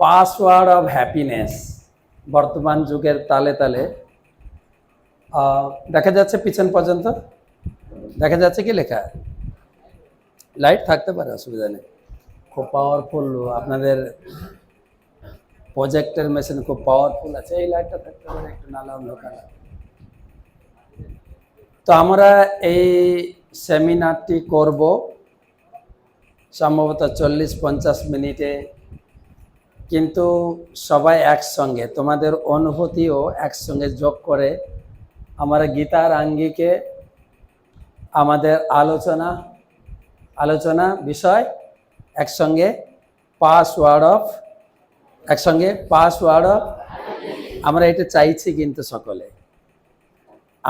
Password of happiness বর্তমান যুগের তালে তালে দেখা যাচ্ছে পিছন পর্যন্ত দেখা যাচ্ছে কি লেখা? লাইট থাকতে পারে, অসুবিধা নেই। খুব পাওয়ারফুল আপনাদের প্রজেক্টের মেশিন, খুব পাওয়ারফুল আছে। এই লাইটটা থাকতে পারে একটু নালা অন্ধকার। তো আমরা এই সেমিনারটি করব সম্ভবত 40-50 মিনিটে, কিন্তু সবাই একসঙ্গে তোমাদের অনুভূতিও একসঙ্গে যোগ করে আমরা গীতার আঙ্গিকে আমাদের আলোচনা বিষয় একসঙ্গে পাসওয়ার্ড অফ আমরা এটা চাইছি, কিন্তু সকলে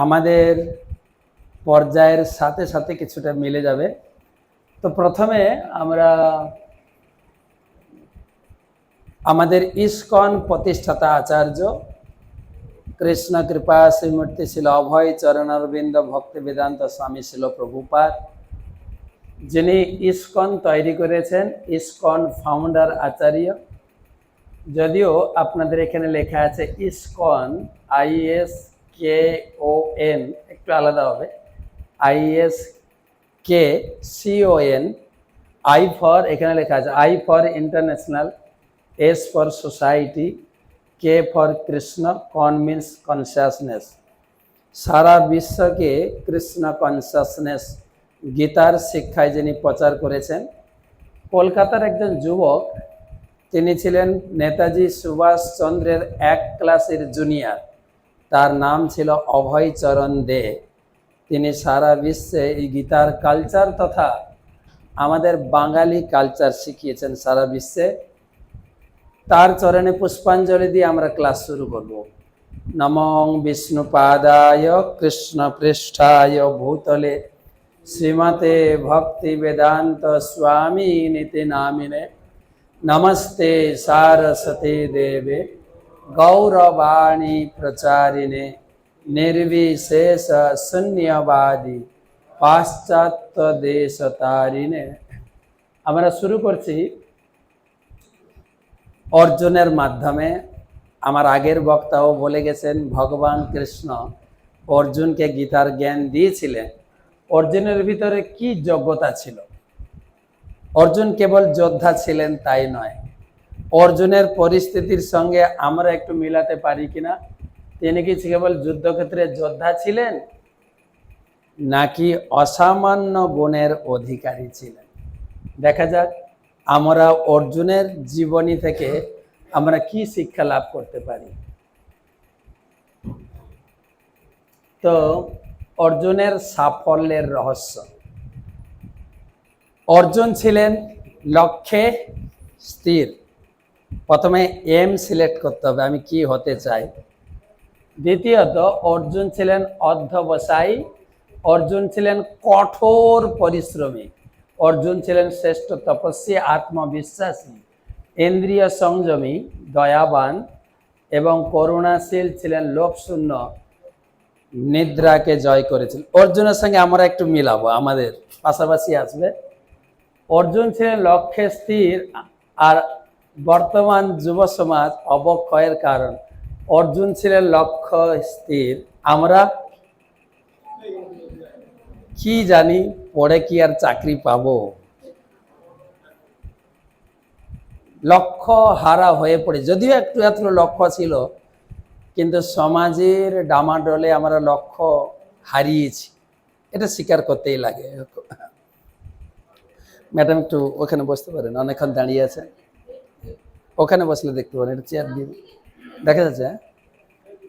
আমাদের পর্যায়ের সাথে সাথে কিছুটা মিলে যাবে। তো প্রথমে আমরা আমাদের ইস্কন প্রতিষ্ঠাতা আচার্য কৃষ্ণ কৃপা শ্রীমূর্তি শিল অভয় চরণারবিন্দ ভক্তি বেদান্ত স্বামী শিল প্রভুপাদ, যিনি ইস্কন তৈরি করেছেন, ইস্কন ফাউন্ডার আচার্য। যদিও আপনাদের এখানে লেখা আছে ইস্কন, ISKON, একটু আলাদা হবে, ISKCON, I ফর, এখানে লেখা আছে I for international, S for society, K for Krishna, কন মিন্স কনসিয়াসনেস। সারা বিশ্বকে কৃষ্ণ কনসিয়াসনেস গীতার শিক্ষায় যিনি প্রচার করেছেন। কলকাতার একজন যুবক, তিনি ছিলেন নেতাজি সুভাষচন্দ্রের এক ক্লাসের জুনিয়র, তার নাম ছিল অভয়চরণ দে। তিনি সারা বিশ্বে এই গীতার কালচার তথা আমাদের বাঙালি কালচার শিখিয়েছেন সারা বিশ্বে। তার চরণে পুষ্পাঞ্জলি দিয়ে আমরা ক্লাস শুরু করব। নমঃ বিষ্ণুপাদায় কৃষ্ণ পৃষ্ঠায় ভূতলে শ্রীমতে ভক্তি বেদান্ত স্বামী নীতি নামিনে নমস্তে সারস্বতী দেবে গৌরবাণী প্রচারিণে নির্বিশেষ শূন্যবাদী পাশ্চাত্য দেশ তারিণে। আমরা শুরু করছি অর্জুনের মাধ্যমে। আমার আগের বক্তাও বলে গেছেন, ভগবান কৃষ্ণ অর্জুনকে গীতার জ্ঞান দিয়েছিলেন। অর্জুনের ভিতরে কি যোগ্যতা ছিল? অর্জুন কেবল যোদ্ধা ছিলেন তাই নয়, অর্জুনের পরিস্থিতির সঙ্গে আমরা একটু মিলাতে পারি কিনা। তিনি কি কেবল যুদ্ধক্ষেত্রে যোদ্ধা ছিলেন, নাকি অসামান্য গুণের অধিকারী ছিলেন? দেখা যাক আমরা অর্জুনের জীবনী থেকে আমরা কি শিক্ষা লাভ করতে পারি। তো অর্জুনের সাফল্যের রহস্য, অর্জুন ছিলেন লক্ষ্যে স্থির। প্রথমে এম সিলেক্ট করতে হবে, আমি কি হতে চাই। দ্বিতীয়ত, অর্জুন ছিলেন অধ্যবসায়ী, অর্জুন ছিলেন কঠোর পরিশ্রমী, অর্জুন ছিলেন শ্রেষ্ঠ তপস্বী, আত্মবিশ্বাসী, ইন্দ্রিয় সংযমী, দয়াবান এবং করুণাশীল ছিলেন, লোভশূন্য, নিদ্রাকে জয় করেছিল। অর্জুনের সঙ্গে আমরা একটু মিলাবো, আমাদের পাশাপাশি আসবে। অর্জুন ছিলেন লক্ষ্যে স্থির, আর বর্তমান যুব সমাজ অবক্ষয়ের কারণ। অর্জুন ছিলেন লক্ষ্য স্থির, আমরা কি জানি পড়ে কি আর চাকরি পাবো, লক্ষ্য হারা হয়ে পড়ে। যদিও একটু এত লক্ষ্য ছিল, কিন্তু সমাজের ডামাডোলে আমরা লক্ষ্য হারিয়েছি, এটা স্বীকার করতেই লাগে। ম্যাডাম একটু ওখানে বসতে পারেন, অনেকক্ষণ দাঁড়িয়ে আছেন, ওখানে বসলে দেখতে পারেন, এটা চেয়ার দিয়ে দেখা যাচ্ছে।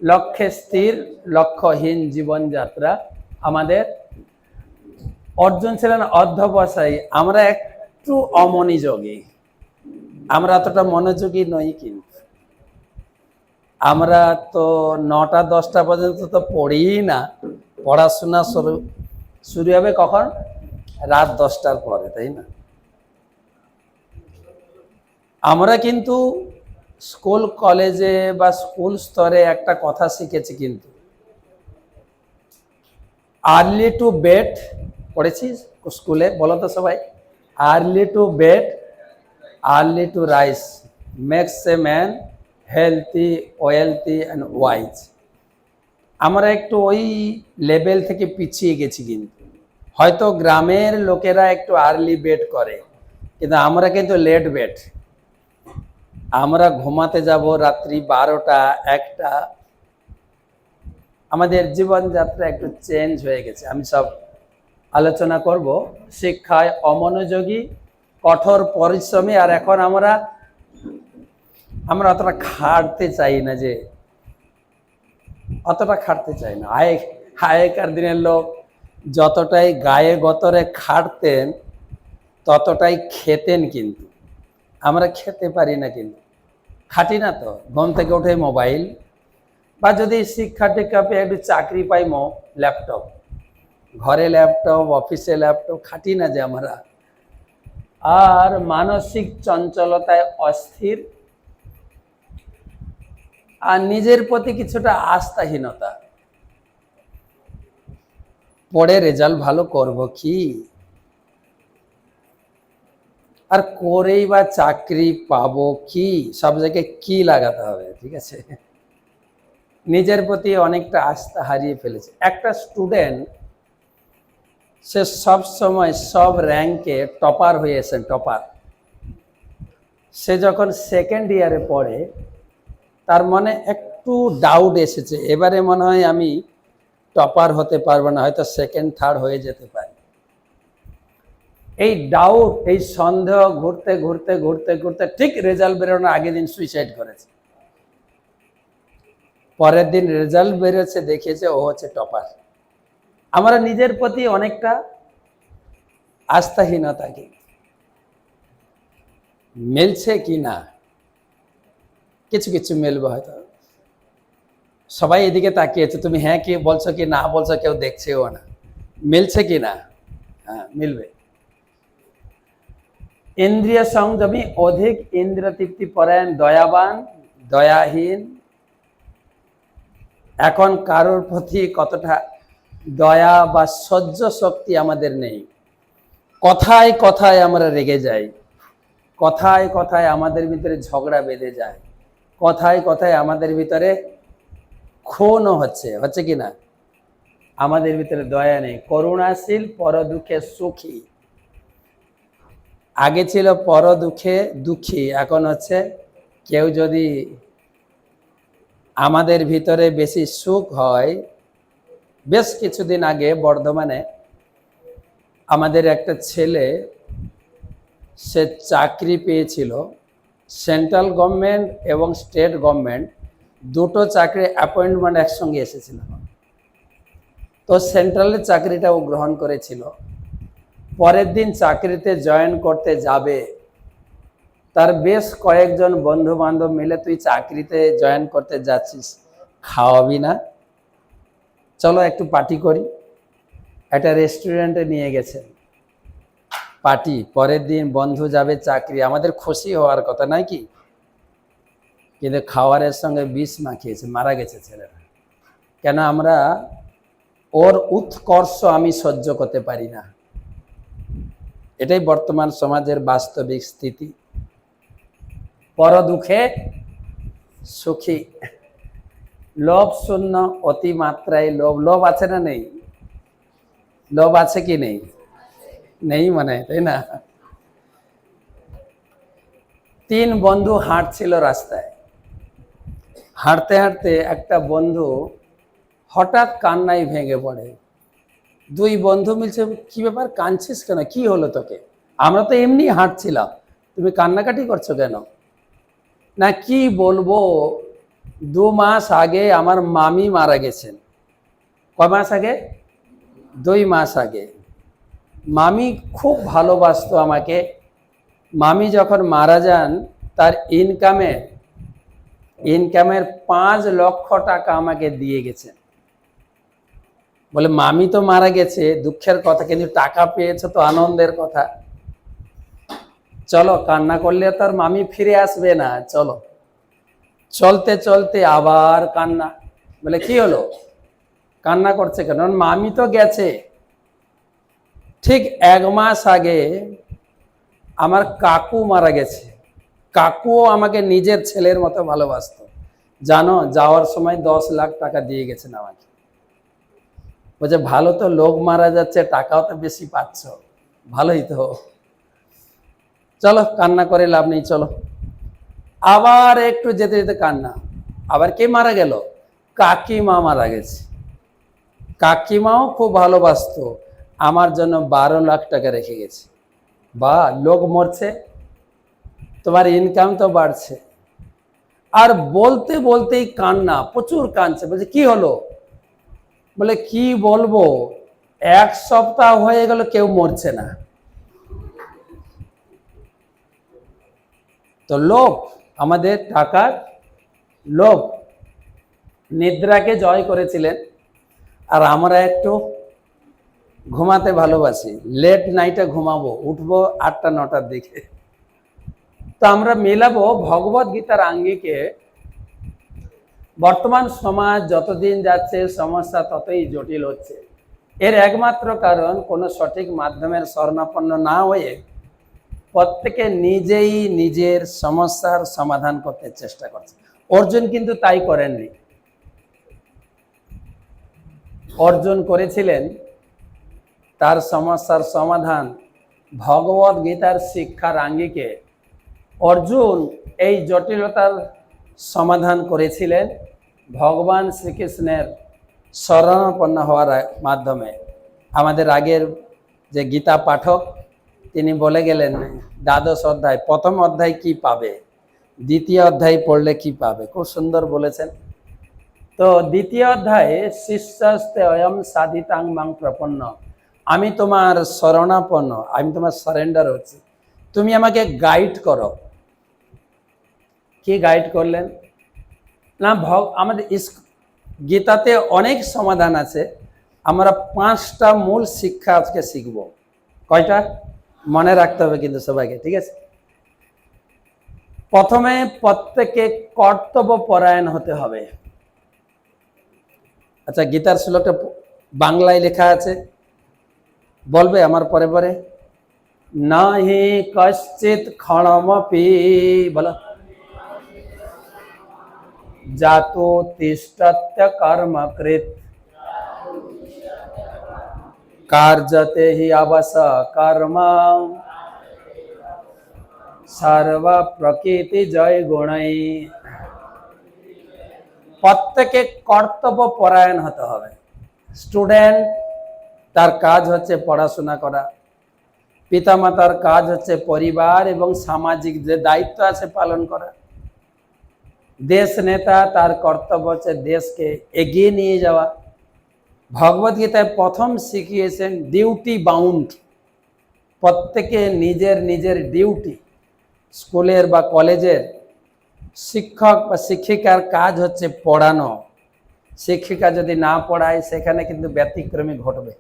লক্ষ্যে স্থির, লক্ষ্যহীন জীবনযাত্রা আমাদের। অর্জুন ছিলেন অধ্যবসায়ী, আমরা একটু অমনোযোগী, আমরা অতটা মনোযোগী নই। কিন্তু আমরা তো 9টা-10টা পর্যন্ত তো পড়িই না, পড়াশোনা শুরু হবে কখন? রাত 10টার পরে, তাই না? আমরা কিন্তু স্কুল কলেজে বা স্কুল স্তরে একটা কথা শিখেছি, কিন্তু আর্লি টু বেড পড়েছিস স্কুলে? বলো তো সবাই, early to bed early to rise. Makes a man healthy, wealthy and wise. আমরা একটু ওই লেভেল থেকে পিছিয়ে গেছি, কিন্তু হয়তো গ্রামের লোকেরা একটু আর্লি বেড করে, কিন্তু আমরা কিন্তু লেট বেড। আমরা ঘুমাতে যাব রাত্রি 12টা 1টা। আমাদের জীবনযাত্রা একটু চেঞ্জ হয়ে গেছে। আমি সব আলোচনা করব। শিক্ষায় অমনোযোগী, কঠোর পরিশ্রমী, আর এখন আমরা অতটা খাটতে চাই না, যে অতটা খাটতে চাই না। আগেকার দিনের লোক যতটাই গায়ে গতরে খাটতেন ততটাই খেতেন, কিন্তু আমরা খেতে পারি না, কিন্তু খাটি না তো। ঘুম থেকে উঠে মোবাইল, বা যদি শিক্ষা টিক্ষা পেয়ে একটু চাকরি পাই, ল্যাপটপ, ঘরে ল্যাপটপ, অফিসে ল্যাপটপ, খাটি না যে আমরা। আর মানসিক চঞ্চলতায় অস্থির, আর নিজের প্রতি কিছুটা আস্থাহীনতা। পড়ে রেজাল্ট ভালো করব কি, আর করেই বা চাকরি পাবো কি, সব জায়গায় কি লাগাতে হবে, ঠিক আছে। নিজের প্রতি অনেকটা আস্থা হারিয়ে ফেলেছে। একটা স্টুডেন্ট, সে সব সময় সব র্যাঙ্কে টপার হয়েছে, টপার। সে যখন সেকেন্ড ইয়ারে পড়ে, তার মনে একটু ডাউট এসেছে, এবারে মনে হয় আমি টপার হতে পারবো না, হয়তো সেকেন্ড থার্ড হয়ে যেতে পারি। এই ডাউট, এই সন্দেহ ঘুরতে ঘুরতে ঘুরতে ঘুরতে ঠিক রেজাল্ট বেরোনোর আগের দিন সুইসাইড করেছে। পরের দিন রেজাল্ট বেরোচ্ছে, দেখিয়েছে ও হচ্ছে টপার। আমরা নিজের প্রতি অনেকটা আস্থাহীনতা, কি মিলছে কি না, কিছু কিছু মিলবে হয়তো। সবাই এদিকে তাকিয়েছে, তুমি হ্যাঁ কি বলছো কি না বলছো কেউ দেখছেও না, মিলছে কি না। হ্যাঁ, মিলবে। ইন্দ্রিয় সংযমী, অধিক ইন্দ্রিয় তৃপ্তি পরায়ণ, দয়াবান, দয়াহীন। এখন কারোর প্রতি কতটা দয়া বা সহ্য শক্তি আমাদের নেই। কথায় কথায় আমরা রেগে যাই, কথায় কথায় আমাদের ভিতরে ঝগড়া বেঁধে যায়, কথায় কথায় আমাদের ভিতরে খুনও হচ্ছে কি না। আমাদের ভিতরে দয়া নেই। করুণাশীল, পর দুঃখে সুখী। আগে ছিল পর দুঃখে দুঃখী, এখন হচ্ছে কেউ যদি আমাদের ভিতরে বেশি সুখ হয়। বেশ কিছুদিন আগে বর্ধমানে আমাদের একটা ছেলে, সে চাকরি পেয়েছিল, সেন্ট্রাল গভর্নমেন্ট এবং স্টেট গভর্নমেন্ট দুটো চাকরি অ্যাপয়েন্টমেন্ট একসঙ্গে এসেছিল। তো সেন্ট্রালের চাকরিটা ও গ্রহণ করেছিল। পরের দিন চাকরিতে জয়েন করতে যাবে, তার বেশ কয়েকজন বন্ধু বান্ধব মিলে, তুই চাকরিতে জয়েন করতে যাচ্ছিস, খাওয়াবি না, চলো একটু পার্টি করি। একটা রেস্টুরেন্টে নিয়ে গেছেন, পার্টি। পরের দিন বন্ধু যাবে চাকরি, আমাদের খুশি হওয়ার কথা নয় কি, কিন্তু খাওয়ারের সঙ্গে বিষ মাখিয়েছে, মারা গেছে ছেলেরা। কেন? আমরা ওর উৎকর্ষ আমি সহ্য করতে পারি না। এটাই বর্তমান সমাজের বাস্তবিক স্থিতি। পর দুঃখে সুখী, লোভ শূন্য, অতিমাত্রায় লোভ। লোভ আছে না নেই? লোভ আছে কি নেই? নেই মানে, তাই না? 3 বন্ধু হাঁটছিল রাস্তায়। হাঁটতে হাঁটতে একটা বন্ধু হঠাৎ কান্নায় ভেঙে পড়ে। 2 বন্ধু মিলছে, কি ব্যাপার, কাঁদছিস কেন, কি হলো তোকে? আমরা তো এমনি হাঁটছিলাম, তুমি কান্নাকাটি করছো কেন? না, কি বলবো, 2 মাস আগে আমার মামি মারা গেছেন। কয় মাস আগে? 2 মাস আগে। মামি খুব ভালোবাসতো আমাকে। মামি যখন মারা যান, তার ইনকামের 5 লক্ষ টাকা আমাকে দিয়ে গেছেন। বলে মামি তো মারা গেছে, দুঃখের কথা, কিন্তু টাকা পেয়েছো তো আনন্দের কথা। চলো, কান্না করলে তো আর মামি ফিরে আসবে না, চলো। চলতে চলতে আবার কান্না। বলে কি হলো, কান্না করছে কেন? মামি তো গেছে। ঠিক 1 মাস আগে আমার কাকু মারা গেছে। কাকুও আমাকে নিজের ছেলের মতো ভালোবাসতো। জানো, যাওয়ার সময় 10 লাখ টাকা দিয়ে গেছেন আমাকে। বলছে ভালো তো, লোক মারা যাচ্ছে, টাকাও তো বেশি পাচ্ছ, ভালোই তো। চলো, কান্না করে লাভ নেই, চলো। আবার একটু যেতে যেতে কান্না। আবার কে মারা গেল? কাকিমা মারা গেছে। কাকিমাও খুব ভালোবাসতো, আমার জন্য 12 লাখ টাকা রেখে গেছে। বা, লোক মরছে, তোমার ইনকাম তো বাড়ছে। আর বলতে বলতেই কান্না, প্রচুর কাঁদছে। বলছে কি হলো? বলে কি বলবো, 1 সপ্তাহ হয়ে গেল কেউ মরছে না। তো লোভ, আমাদের টাকার লোভ নিদ্রাকে জয় করেছিলেন। আর আমরা একটু ঘুমাতে ভালোবাসি, লেট নাইটে ঘুমাবো, উঠবো 8টা-9টার দিকে। তো আমরা মেলাবো ভগবত গীতার আঙ্গিকে। বর্তমান সমাজ যতদিন যাচ্ছে সমস্যা ততই জটিল হচ্ছে। এর একমাত্র কারণ কোনো সঠিক মাধ্যমের শরণাপন্ন না হয়ে প্রত্যেকে নিজেই নিজের সমস্যার সমাধান করতে চেষ্টা করছে। অর্জুন কিন্তু তাই করেননি। অর্জুন করেছিলেন তার সমস্যার সমাধান ভগবত গীতার শিক্ষার আঙ্গিকে। অর্জুন এই জটিলতার সমাধান করেছিলেন ভগবান শ্রীকৃষ্ণের শরণাপন্ন হওয়ার মাধ্যমে। আমাদের আগের যে গীতা পাঠক, তিনি বলে গেলেন দ্বাদশ অধ্যায়, প্রথম অধ্যায় কি পাবে, দ্বিতীয় অধ্যায় পড়লে কি পাবে, খুব সুন্দর বলেছেন। তো দ্বিতীয় অধ্যায়ে শিষ্যস্তে অয়ম সাধিতাং মাং প্রপন্ন, আমি তোমার শরণাপন্ন, আমি তোমার সারেন্ডার হচ্ছি, তুমি আমাকে গাইড করো। কি গাইড করলেন না, আমাদের গীতাতে অনেক সমাধান আছে, আমরা 5টা মূল শিক্ষা আজকে শিখব। কয়টা মনে রাখতে হবে কিন্তু সবাইকে, ঠিক আছে? প্রথমে প্রত্যেকে কর্তব্য পরায়ণ হতে হবে। আচ্ছা, গীতার শ্লোকটা বাংলায় লেখা আছে, বলবে আমার পরে পরে? নাহি কশ্চিৎ ক্ষণমপি, বলো, জাতো তিষ্ঠত্য কর্মকৃত কার্যতে হি অবশ কর্ম সর্ব প্রকৃতি জয় গুণই। প্রত্যেকে কর্তব্য পরায়ণ হতে হবে। স্টুডেন্ট, তার কাজ হচ্ছে পড়াশোনা করা, পিতামাতার কাজ হচ্ছে পরিবার এবং সামাজিক যে দায়িত্ব আছে পালন করা, দেশ নেতা, তার কর্তব্য হচ্ছে দেশকে এগিয়ে নিয়ে যাওয়া। ভগবত গীতায় প্রথম শিখিয়েছেন ডিউটি বাউন্ড, প্রত্যেকে নিজের নিজের ডিউটি। স্কুলের বা কলেজের শিক্ষক বা শিক্ষিকার কাজ হচ্ছে পড়ানো, শিক্ষিকা যদি না পড়ায় সেখানে কিন্তু ব্যতিক্রমী ঘটবে।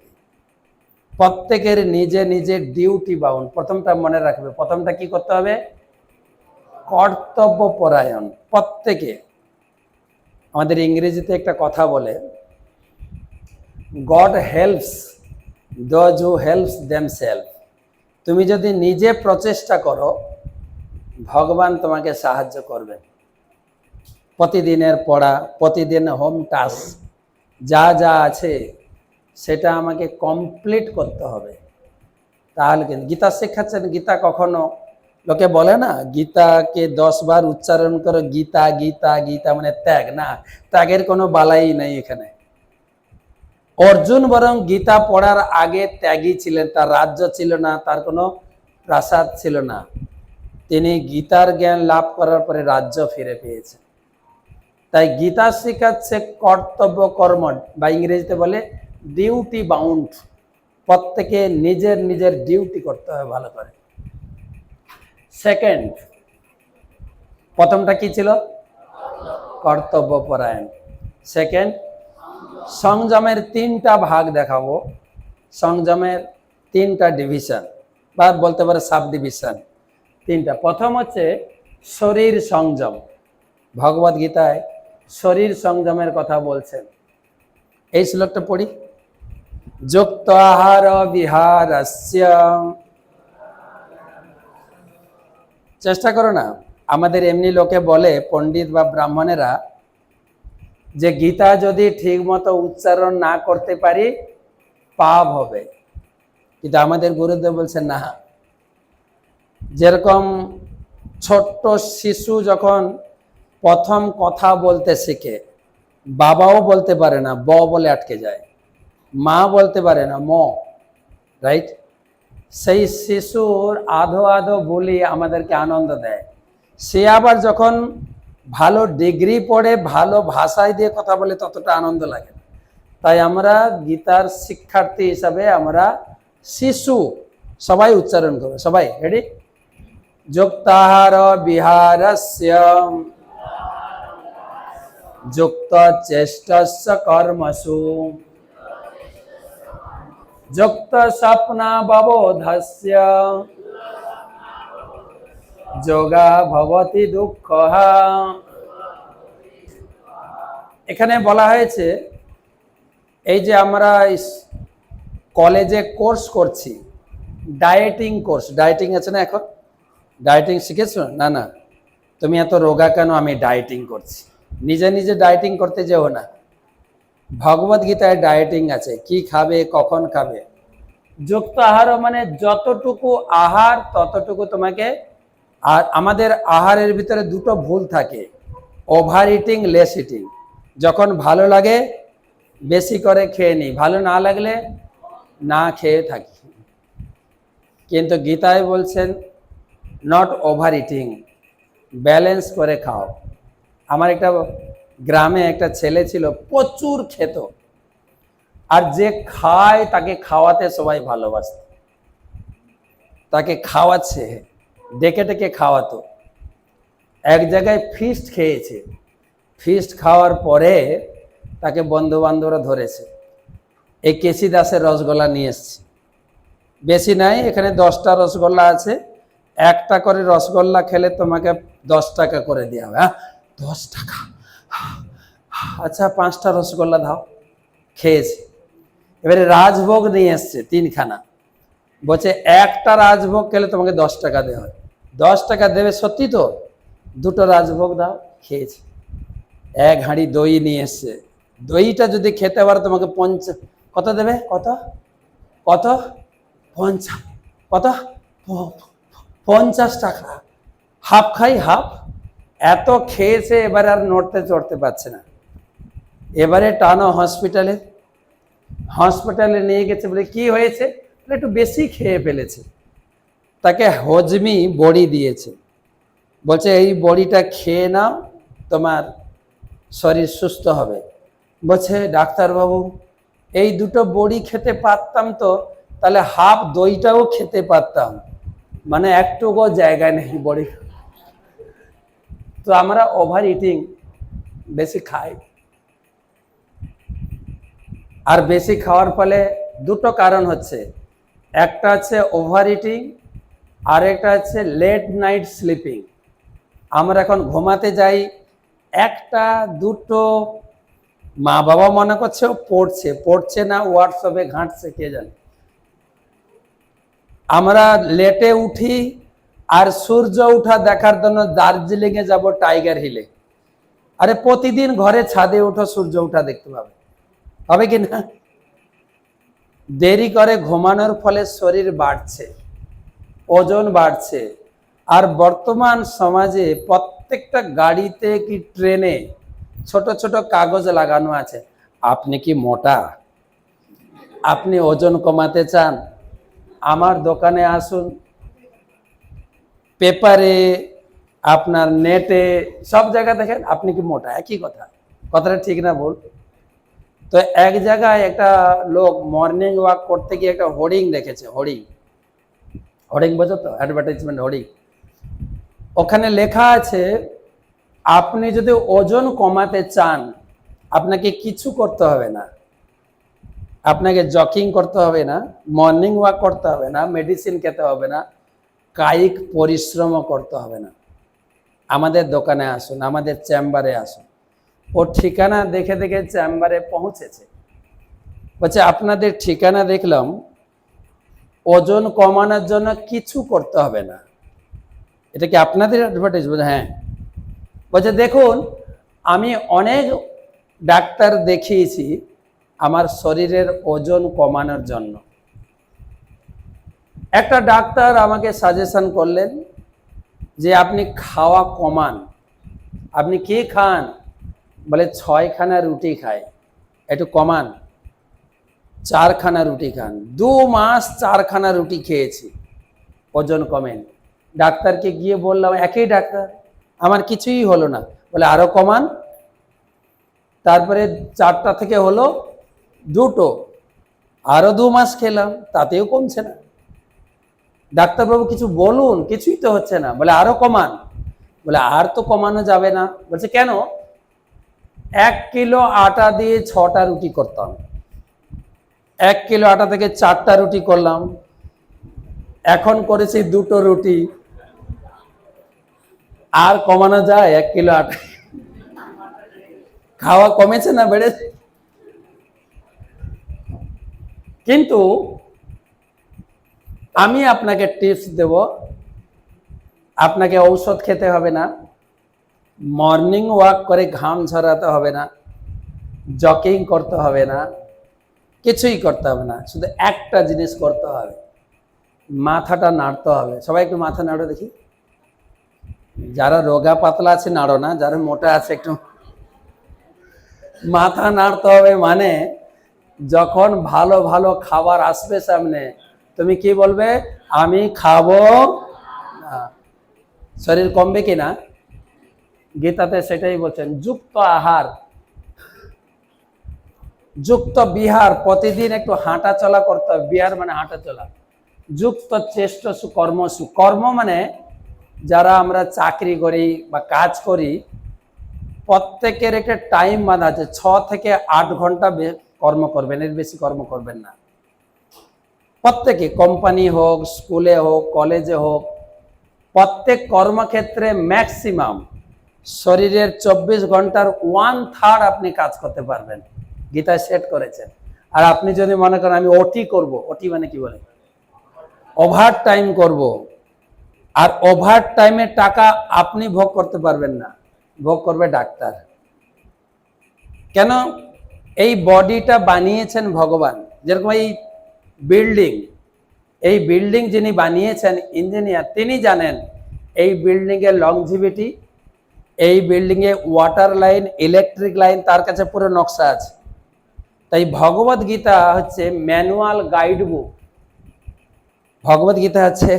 প্রত্যেকের নিজে নিজের ডিউটি বাউন্ড। প্রথমটা মনে রাখবে, প্রথমটা কি করতে হবে? কর্তব্য পরায়ণ প্রত্যেকে। আমাদের ইংরেজিতে একটা কথা বলে, God helps those who helps themselves. তুমি যদি নিজে প্রচেষ্টা করো, ভগবান তোমাকে সাহায্য করবে। প্রতিদিনের পড়া, প্রতিদিন হোম টাস্ক যা যা আছে সেটা আমাকে কমপ্লিট করতে হবে। তাহলে কিন্তু গীতা শেখাচ্ছেন। গীতা কখনো লোকে বলে না গীতাকে 10 বার উচ্চারণ করো, গীতা গীতা গীতা মানে ত্যাগ, না, ত্যাগের কোনো বালাই নেই এখানে। অর্জুন বরং গীতা পড়ার আগে ত্যাগী ছিলেন, তার রাজ্য ছিল না, তার কোনো প্রাসাদ ছিল না। তিনি গীতার জ্ঞান লাভ করার পরে রাজ্য ফিরে পেয়েছেন। তাই গীতা শেখাচ্ছে কর্তব্য কর্ম, বা ইংরেজিতে বলে ডিউটি বাউন্ড। প্রত্যেকে নিজের নিজের ডিউটি করতে হবে ভালো করে। সেকেন্ড, প্রথমটা কি ছিল? কর্তব্য পরায়ণ। সেকেন্ড, সংযমের 3টা ভাগ দেখাবো। সংযমের 3টা ডিভিশন, বা বলতে পারে সাব ডিভিশন 3টা। প্রথম হচ্ছে শরীর সংযম। ভগবত গীতায় শরীর সংযমের কথা বলছেন। এই শ্লোকটা পড়ি, যুক্ত আহার বিহারস্য। চেষ্টা করো না, আমাদের এমনি লোকে বলে, পণ্ডিত বা ব্রাহ্মণেরা, যে গীতা যদি ঠিক মতো উচ্চারণ না করতে পারি পাপ হবে। কিন্তু আমাদের গুরুদেব বলছেন না। যেরকম ছোট্ট শিশু যখন প্রথম কথা বলতে শিখে, বাবাও বলতে পারে না, ব বলে আটকে যায়, মা বলতে পারে না, ম, রাইট? সেই শিশুর আধো আধো বলি আমাদেরকে আনন্দ দেয়। সে আবার যখন ভালো ডিগ্রি পড়ে ভালো ভাষায় দিয়ে কথা বলে ততটা আনন্দ লাগে না। তাই আমরা গীতার শিক্ষার্থী হিসাবে আমরা শিশু সবাই উচ্চারণ করবো। সবাই রেডি? যুক্তাহার বিহারস্য যুক্ত চেষ্টস্য কর্মসু যুক্ত স্বপ্নাববোধস্য যোগা ভবতি দুঃখঃ। এখানে বলা হয়েছে এই যে আমরা কলেজে কোর্স করছি, ডায়েটিং কোর্স, ডায়েটিং আছে না এখন? ডায়েটিং শিখেছো? না না, তুমি এত রোগা কেন? আমি ডায়েটিং করছি। নিজে নিজে ডায়েটিং করতে যেও না। ভগবদ গীতায় ডায়েটিং আছে, কি খাবে, কখন খাবে। যুক্ত আহার মানে যতটুকু আহার ততটুকু তোমাকে। আর আমাদের আহারের ভিতরে দুটো ভুল থাকে, ওভার ইটিং, লেস ইটিং। যখন ভালো লাগে বেশি করে খেয়ে নিই, ভালো না লাগলে না খেয়ে থাকি। কিন্তু গীতায় বলছেন নট ওভার ইটিং, ব্যালেন্স করে খাও। আমার একটা গ্রামে একটা ছেলে ছিল, প্রচুর খেত, আর যে খায় তাকে খাওয়াতে সবাই ভালোবাসত, তাকে খাওয়াচ্ছে, ডেকে ডেকে খাওয়াতো। এক জায়গায় ফিস্ট খেয়েছে, ফিস্ট খাওয়ার পরে তাকে বন্ধু বান্ধবরা ধরেছে, এই কেসি দাসের রসগোল্লা নিয়ে এসছে, বেশি নাই, এখানে 10টা রসগোল্লা আছে, একটা করে রসগোল্লা খেলে তোমাকে 10 টাকা করে দেওয়া হবে। হ্যাঁ, 10 টাকা, আচ্ছা 5টা রসগোল্লা দাও। খেয়েছে। এবারে রাজভোগ নিয়ে এসছে 3খানা, বলছে একটা রাজভোগ খেলে তোমাকে 10 টাকা দেওয়া হয়। 10 টাকা দেবে সত্যি তো? 2টো রাজভোগ দাও। খেয়েছে। 1 হাঁড়ি দই নিয়ে এসছে, দইটা যদি খেতে পারো তোমাকে কত দেবে? কত কত 50, কত 50 টাকা। হাফ খাই হাফ। এত খেয়েছে, এবারে আর নড়তে চড়তে পারছে না। এবারে টানো হসপিটালে, হসপিটালে নিয়ে গেছে। বলে কি হয়েছে? একটু বেশি খেয়ে ফেলেছে। তাকে হজমি বড়ি দিয়েছে, বলছে এই বড়িটা খেয়ে নাও, তোমার শরীর সুস্থ হবে। বলছে ডাক্তারবাবু এই 2টো বড়ি খেতে পারতাম তো তাহলে হাফ দইটাও খেতে পারতাম, মানে একটুকু জায়গা নেই বড়ি। তো আমরা ওভার ইটিং, বেশি খাই। আর বেশি খাওয়ার ফলে 2টো কারণ হচ্ছে, একটা হচ্ছে ওভার ইটিং, আর একটা হচ্ছে লেট নাইট স্লিপিং। আমরা এখন ঘুমাতে যাই 1টা 2টো, মা বাবা মনে করছে পড়ছে, পড়ছে না, হোয়াটসঅ্যাপে ঘাঁটছে, কে জানে। আমরা লেটে উঠি, আর সূর্য উঠা দেখার জন্য দার্জিলিং এ যাব টাইগার হিলে। আরে প্রতিদিন ঘরে ছাদে উঠো, সূর্য উঠা দেখতে পাবে, হবে কি না? দেরি করে ঘুমানোর ফলে শরীর বাড়ছে, ওজন বাড়ছে। আর বর্তমান সমাজে প্রত্যেকটা গাড়িতে কি ট্রেনে ছোট ছোট কাগজ লাগানো আছে, আপনি কি মোটা, আপনি ওজন কমাতে চান, আমার দোকানে আসুন। পেপারে, আপনার নেটে, সব জায়গা দেখেন আপনি কি মোটা, একই কথা। কথাটা ঠিক না ভুল? তো এক জায়গায় একটা লোক মর্নিং ওয়াক করতে গিয়ে একটা হোর্ডিং দেখেছে। হোর্ডিং, হোর্ডিং বোঝো তো? Advertisement hoarding. ওখানে লেখা আছে আপনি যদি ওজন কমাতে চান আপনাকে কিছু করতে হবে না, আপনাকে জকিং করতে হবে না, মর্নিং ওয়াক করতে হবে না, মেডিসিন খেতে হবে না, কায়িক পরিশ্রমও করতে হবে না। আমাদের দোকানে আসুন, আমাদের চেম্বারে আসুন। ও ঠিকানা দেখে দেখে চেম্বারে পৌঁছেছে। বলছে আপনাদের ঠিকানা দেখলাম, ওজন কমানোর জন্য কিছু করতে হবে না, এটা কি আপনাদের অ্যাডভার্টাইজমেন্ট? হ্যাঁ। বলছে দেখুন, আমি অনেক ডাক্তার দেখিয়েছি আমার শরীরের ওজন কমানোর জন্য। একটা ডাক্তার আমাকে সাজেশন করলেন যে আপনি খাওয়া কমান। আপনি কি খান? বলে 6খানা রুটি খায়, একটু কমান। 4খানা রুটি খান। 2 মাস 4খানা রুটি খেয়েছি, ওজন কমেন। ডাক্তারকে গিয়ে বললাম, একই ডাক্তার, আমার কিছুই হলো না। বলে আরো কমান। তারপরে 4টা থেকে হলো 2টো, আরো 2 মাস খেলাম, তাতেও কমছে না। ডাক্তারবাবু কিছু বলুন, কিছুই তো হচ্ছে না। বলে আরো কমান। বলে আর তো কমানো যাবে না। বলছে কেন? 1 কিলো আটা দিয়ে 6টা রুটি করতাম, 1 কিলো আটা থেকে 4টা রুটি করলাম, এখন করেছি 2টো রুটি। আর কমানো যায় 1 কিলো আটা? খাওয়া কমেছে না বেড়েছে? কিন্তু আমি আপনাকে টিপস দেব, আপনাকে ঔষধ খেতে হবে না, মর্নিং ওয়াক করে ঘাম ঝরাতে হবে না, জকিং করতে হবে না, কিছুই করতে হবে না। শুধু একটা জিনিস করতে হবে, মাথাটা নাড়তে হবে। সবাই একটু মাথা নাড়ো দেখি। যারা রোগা পাতলা আছে নাড়ো না, যারা মোটা আছে একটু। মাথা নাড়তে হবে মানে যখন ভালো ভালো খাবার আসবে সামনে, তুমি কি বলবে? আমি খাবো না। শরীর কমবে কিনা? গীতাতে সেটাই বলছেন, যুক্ত আহার যুক্ত বিহার, প্রতিদিন একটু হাঁটা চলা করতে হবে। বিহার মানে হাঁটা চলা। যুক্ত চেষ্টসু কর্মসু, কর্ম মানে যারা আমরা চাকরি করি বা কাজ করি, প্রত্যেকের একটা টাইম বাঁধা আছে, 6 থেকে 8 ঘন্টা কর্ম করবেন, এর বেশি কর্ম করবেন না। প্রত্যেকে, কোম্পানি হোক, স্কুলে হোক, কলেজে হোক, প্রত্যেক কর্মক্ষেত্রে ম্যাক্সিমাম শরীরের 24 ঘন্টার 1/3 আপনি কাজ করতে পারবেন, গীতায় সেট করেছেন। আর আপনি যদি মনে করেন আমি ওটি করব, ওটি মানে কি বলে, ওভার টাইম করব, আর ওভার টাইমের টাকা আপনি ভোগ করতে পারবেন না, ভোগ করবে ডাক্তার। কেন? এই বডিটা বানিয়েছেন ভগবান। যেরকম এই বিল্ডিং যিনি বানিয়েছেন, ইঞ্জিনিয়ার, তিনি জানেন এই বিল্ডিং এর লংজিভিটি, এই building a water line, electric line, তার কাছে পুরো নকশা আছে। তাই ভগবত গীতা হচ্ছে manual guide book. Bhagavad Gita আছে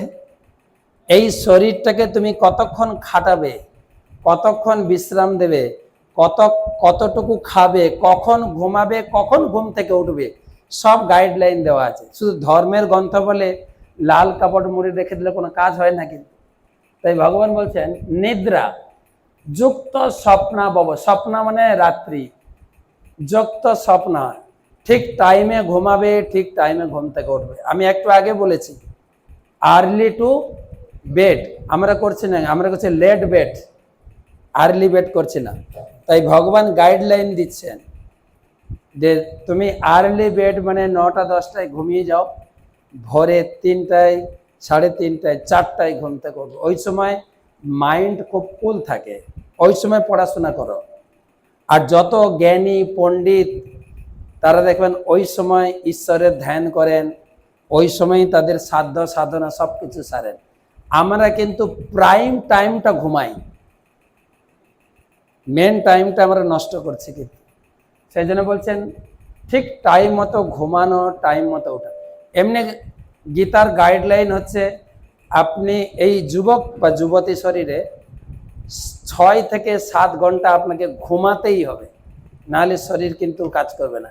এই শরীরটাকে তুমি কতক্ষণ খাটাবে, কতক্ষণ বিশ্রাম দেবে, কতটুকু খাবে, কখন ঘুমাবে, কখন ঘুম থেকে উঠবে, সব গাইডলাইন দেওয়া আছে। শুধু ধর্মের গ্রন্থ বলে লাল কাপড় মুড়ি রেখে দিলে কোনো কাজ হয় না কিন্তু। তাই ভগবান বলছেন নিদ্রা যুক্ত স্বপ্না বব, স্বপ্না মানে রাত্রি, যুক্ত স্বপ্না, ঠিক টাইমে ঘুমাবে, ঠিক টাইমে ঘুম থেকে উঠবে। আমি একটু আগে বলেছি আর্লি টু বেড আমরা করছি না, আমরা করছি লেট বেড, আর্লি বেড করছি না। তাই ভগবান গাইডলাইন দিচ্ছেন যে তুমি আর্লি বেড মানে 9টা 10টায় ঘুমিয়ে যাও, ভোরে 3টায়, 3:30টায়, 4টায় ঘুম থেকে উঠো। ওই সময় মাইন্ড খুব কুল থাকে, ওই সময় পড়াশোনা করো। আর যত জ্ঞানী পণ্ডিত তারা দেখবেন ওই সময় ঈশ্বরের ধ্যান করেন, ওই সময় তাদের সাধ্য সাধনা সব কিছু সারেন। আমরা কিন্তু প্রাইম টাইমটা ঘুমাই, মেন টাইমটা আমরা নষ্ট করছি। কিন্তু সেই জন্য বলছেন ঠিক টাইম মতো ঘুমানো, টাইম মতো ওঠা। এমনি গীতার গাইডলাইন হচ্ছে আপনি এই যুবক বা যুবতী শরীরে 6 থেকে 7 ঘন্টা আপনাকে ঘুমাতেই হবে, নাহলে শরীর কিন্তু কাজ করবে না,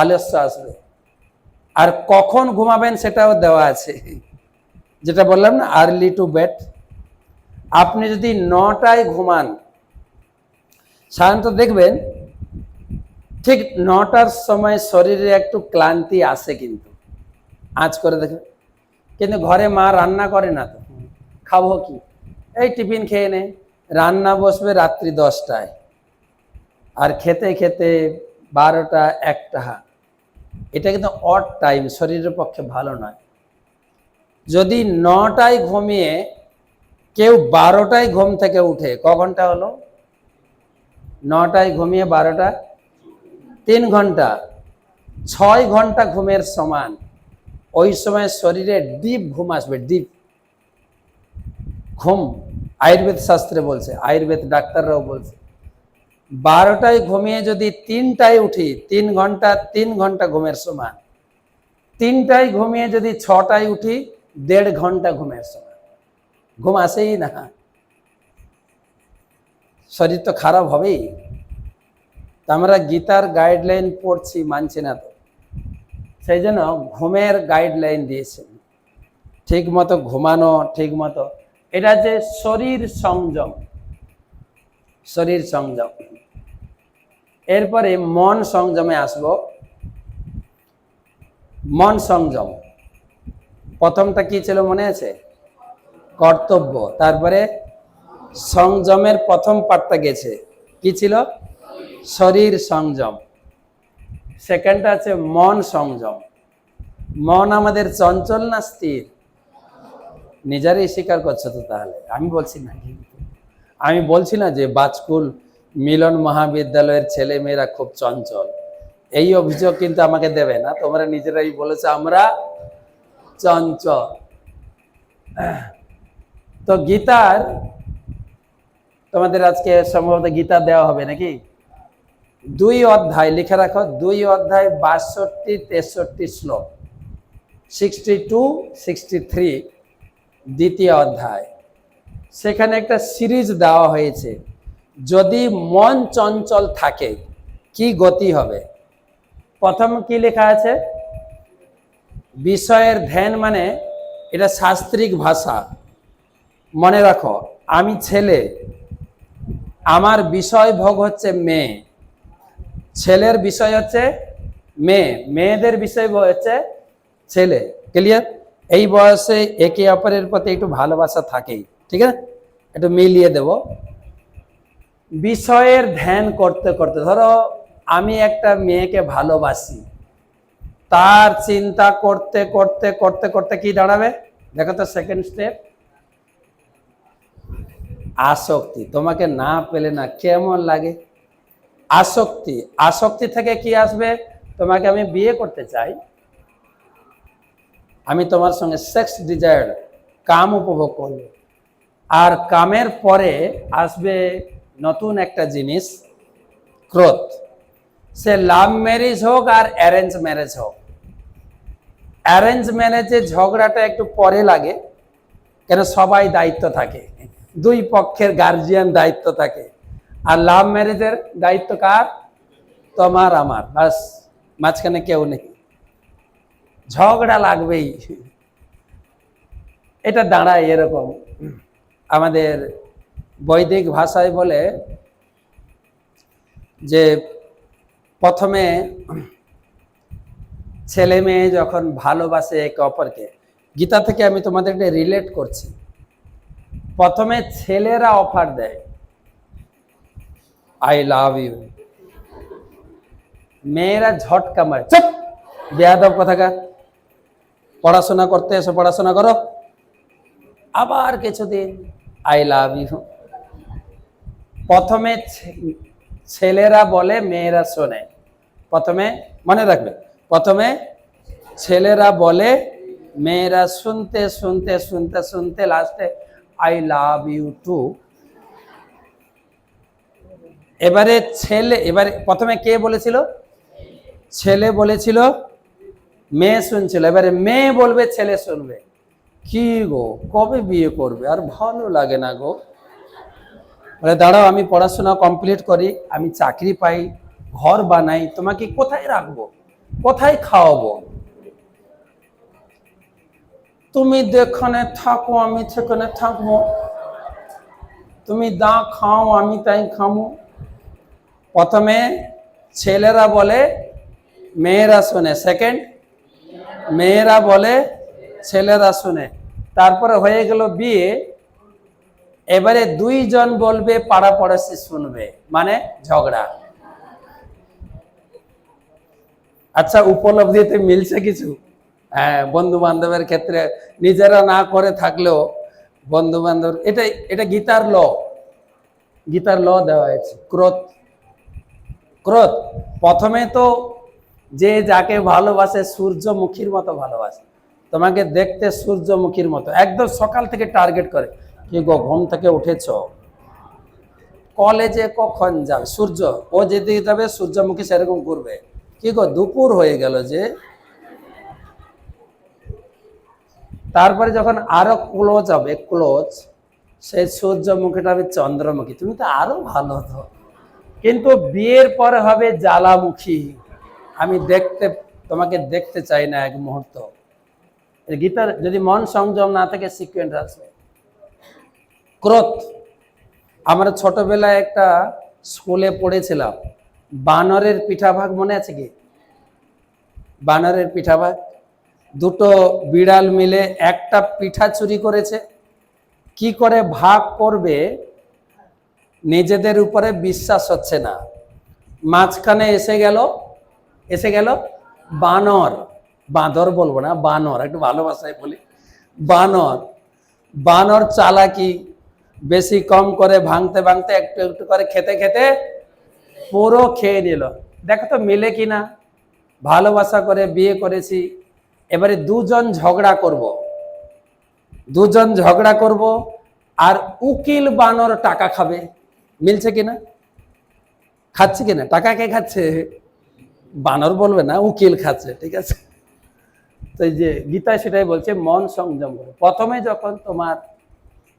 আলস্য আসবে। আর কখন ঘুমাবেন সেটাও দেওয়া আছে, যেটা বললাম না আর্লি টু বেড। আপনি যদি 9টায় ঘুমান, সাধারণত দেখবেন ঠিক 9টার সময় শরীরে একটু ক্লান্তি আসে, কিন্তু আঁচ করে দেখবেন। কিন্তু ঘরে মা রান্না করে না, তো খাবো কি, এই টিফিন খেয়ে নে, রান্না বসবে রাত্রি 10টায়, আর খেতে খেতে 12টা 1টা। এটা কিন্তু অড টাইম, শরীরের পক্ষে ভালো নয়। যদি 9টায় ঘুমিয়ে কেউ 12টায় ঘুম থেকে উঠে, ক ঘন্টা হলো? 9টায় ঘুমিয়ে 12টা 3 ঘন্টা, 6 ঘন্টা ঘুমের সমান। ওই সময় শরীরে ডিপ ঘুম আসবে, ডিপ ঘুম। আয়ুর্বেদ শাস্ত্রে বলছে, আয়ুর্বেদ ডাক্তাররাও বলছে 12টায় ঘুমিয়ে যদি 3টায় উঠি, 3 ঘন্টা ঘুমের সমান। 3টায় ঘুমিয়ে যদি 6টায় উঠি, 1.5 ঘন্টা ঘুমের সমান। ঘুম আসেই না, শরীর তো খারাপ হবেই। আমরা গীতার গাইডলাইন পড়ছি, মানছি না তো, সেই জন্য ঘুমের গাইডলাইন দিয়েছেন, ঠিক মতো ঘুমানো, ঠিক মতো। এটা যে শরীর সংযম, শরীর সংযম। এরপরে মন সংযমে আসব। মন সংযম প্রথমটা কি ছিল মনে আছে? কর্তব্য। তারপরে সংযমের প্রথম পার্টটা গেছে, কি ছিল? শরীর সংযম। সেকেন্ডটা আছে মন সংযম। মন আমাদের চঞ্চল না স্থির? নিজেরই স্বীকার করছো তো, তাহলে আমি বলছি না, আমি বলছি না যে বাজকুল মিলন মহাবিদ্যালয়ের ছেলে মেয়েরা খুব চঞ্চল, এই অভিযোগ কিন্তু আমাকে দেবে না, তোমরা নিজেরাই বলেছো আমরা চঞ্চল। তো গীতার, তোমাদের আজকে সম্ভবত গীতা দেওয়া হবে নাকি? 2 অধ্যায় লিখে রাখো, 2 অধ্যায় 62-63 শ্লোক, 62-63 দ্বিতীয় অধ্যায়। সেখানে একটা সিরিজ দেওয়া হয়েছে, যদি মন চঞ্চল থাকে কি গতি হবে। প্রথম কি লেখা আছে? বিষয়ের ধ্যান, মানে এটা শাস্ত্রিক ভাষা, মনে রাখো। আমি ছেলে, আমার বিষয় ভোগ হচ্ছে মেয়ে, ছেলের বিষয় হচ্ছে মেয়ে, মেয়েদের বিষয় হচ্ছে ছেলে। ক্লিয়ার? এই বয়সে একে অপরের প্রতি একটু ভালোবাসা থাকেই, ঠিক আছে? একটু মিলিয়ে দেব। বিষয়ের ধ্যান করতে করতে, ধরো আমি একটা মেয়েকে ভালোবাসি, তার চিন্তা করতে করতে করতে করতে কি দাঁড়াবে দেখো তো? সেকেন্ড স্টেপ আসক্তি। তোমাকে না পেলে না কেমন লাগে? আসক্তি। আসক্তি থেকে কি আসবে? তোমাকে আমি বিয়ে করতে চাই, আমি তোমার সঙ্গে সেক্স ডিজায়ার, কাম উপভোগ করব। আর কামের পরে আসবে নতুন একটা জিনিস, ক্রোধ। সে লাভ ম্যারেজ হোক আর অ্যারেঞ্জ ম্যারেজ হোক। অ্যারেঞ্জ ম্যারেজে ঝগড়াটা একটু পরে লাগে, কেন সবাই দায়িত্ব থাকে, 2 পক্ষের গার্জিয়ান দায়িত্ব থাকে। আর লাভ ম্যারেজের দায়িত্ব কার? তোমার আমার, বাস, মাঝখানে কেউ নেই, ঝগড়া লাগবেই। এটা দাঁড়ায় এরকম, আমাদের বৈদিক ভাষায় বলে যে প্রথমে ছেলে মেয়ে যখন ভালোবাসে একে অপরকে, গীতা থেকে আমি তোমাদের রিলেট করছি। প্রথমে ছেলেরা অফার দেয়, আই লাভ ইউ, মেয়েরা ঝটকা মারে, চুপ বেয়াদব কথাকার, পড়াশোনা করতে এসো পড়াশোনা করো। আবার কিছুদিন আই লাভ ইউ। প্রথমে ছেলেরা বলে, মেয়েরা শোনে। প্রথমে মনে রাখবে, প্রথমে ছেলেরা বলে, মেয়েরা শুনতে শুনতে শুনতে শুনতে লাস্টে আই লাভ ইউ টু। এবারে প্রথমে কে বলেছিল? ছেলে বলেছিল, মেয়ে শুনছিল। এবারে মেয়ে বলবে, ছেলে শুনবে। কি গো, কবে বিয়ে করবে? আর ভালো লাগে না গো। বলে দাঁড়াও, আমি পড়াশোনা কমপ্লিট করি, আমি চাকরি পাই, ঘর বানাই, তোমাকে কোথায় রাখবো, কোথায় খাওয়াবো? তুমি যেখানে থাকো আমি সেখানে থাকবো, তুমি যা খাও আমি তাই খাবো। প্রথমে ছেলেরা বলে, মেয়েরা শোনে। সেকেন্ড, মেয়েরা বলে, ছেলেরা শোনে। তারপরে হয়ে গেল বিয়ে। এবারে 2 জন বলবে, পাড়া পড়োশি শুনবে, মানে ঝগড়া। আচ্ছা, উপলব্ধিতে মিলছে কিছু? হ্যাঁ, বন্ধু বান্ধবের ক্ষেত্রে নিজেরা না করে থাকলেও বন্ধু বান্ধব, এটা এটা গীতার ল, গীতার ল দেওয়া হয়েছে। ক্রোধ, ক্রোধ প্রথমে তো যে যাকে ভালোবাসে সূর্যমুখীর মতো ভালোবাসে, তোমাকে দেখতে সূর্যমুখীর মতো, একদম সকাল থেকে টার্গেট করে, কি গো ঘুম থেকে উঠেছ, কলেজে কখন যাবে, সূর্য ও যেদিকে যাবে সূর্যমুখী সেরকম করবে, কি গো দুপুর হয়ে গেল যে। তারপরে যখন আরো ক্লোজ হবে, ক্লোজ, সেই সূর্যমুখীটা হবে চন্দ্রমুখী, তুমি তো আরো ভালো তো। কিন্তু বিয়ের পরে হবে জ্বালামুখী, আমি দেখতে, তোমাকে দেখতে চাই না এক মুহূর্ত। গীতার যদি মন সংযম না থাকে সিকুয়েন্স আসবে। ক্রোধ, আমরা ছোটবেলায় একটা স্কুলে পড়েছিলাম, বানরের পিঠাভাগ মনে আছে কি? বানরের পিঠাভাগ, দুটো বিড়াল মিলে একটা পিঠা চুরি করেছে, কি করে ভাগ করবে নিজেদের উপরে বিশ্বাস হচ্ছে না। মাঝখানে এসে গেল বানর, বাঁদর বলবো না, বানর, একটু ভালোবাসায় বলি, বানর। বানর চালাকি, বেশি কম করে ভাঙতে ভাঙতে একটু একটু করে খেতে খেতে পুরো খেয়ে নিল। দেখো তো মিলে কিনা, ভালোবাসা করে বিয়ে করেছি, এবারে দুজন ঝগড়া করব আর উকিল বানর টাকা খাবে, মিলছে কিনা? খাচ্ছে কিনা? টাকা কে খাচ্ছে? বানর বলবে না, উকিল খাচ্ছে, ঠিক আছে। তো এই যে গীতায় সেটাই বলছে, মন সংযম করো। প্রথমে যখন তোমার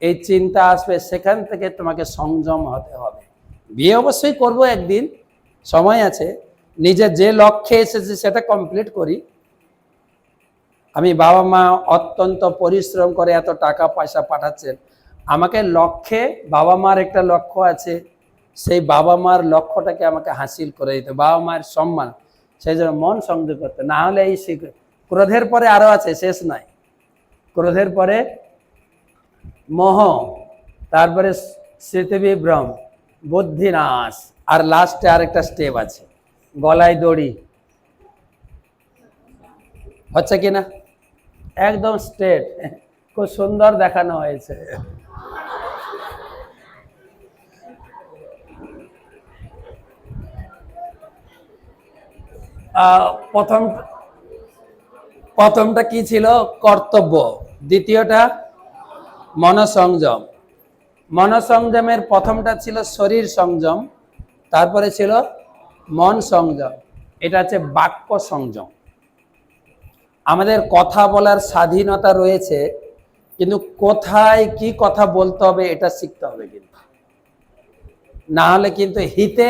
এই চিন্তা আসবে, সেখান থেকে তোমাকে সংযম হতে হবে। বিয়ে অবশ্যই করব একদিন, সময় আছে, নিজে যে লক্ষ্যে এসেছে সেটা কমপ্লিট করি। আমি বাবা মা অত্যন্ত পরিশ্রম করে এত টাকা পয়সা পাঠাচ্ছেন, আমাকে লক্ষ্যে, বাবা মার একটা লক্ষ্য আছে, সেই বাবা মার লক্ষ্যটাকে আমাকে হাসিল করে দিতে, বাবা মায়ের সম্মান, সেই জন্য মন সংযম করতে। না হলে এই ক্রোধের পরে আরো আছে, শেষ নাই। ক্রোধের পরে মোহ, তারপরে স্মৃতিবিভ্রম, বুদ্ধিনাশ, আর লাস্টে আরেকটা স্টেপ আছে, গলায় দড়ি। হচ্ছে কিনা? একদম স্ট্রেট, খুব সুন্দর দেখানো হয়েছে। প্রথম প্রথমটা কি ছিল? কর্তব্য। দ্বিতীয়টা মনসংযম। মনসংযমের প্রথমটা ছিল শরীর সংযম, তারপরে ছিল মন সংযম, এটা হচ্ছে বাক্য সংযম। আমাদের কথা বলার স্বাধীনতা রয়েছে, কিন্তু কোথায় কি কথা বলতে হবে এটা শিখতে হবে, কিন্তু না হলে কিন্তু হিতে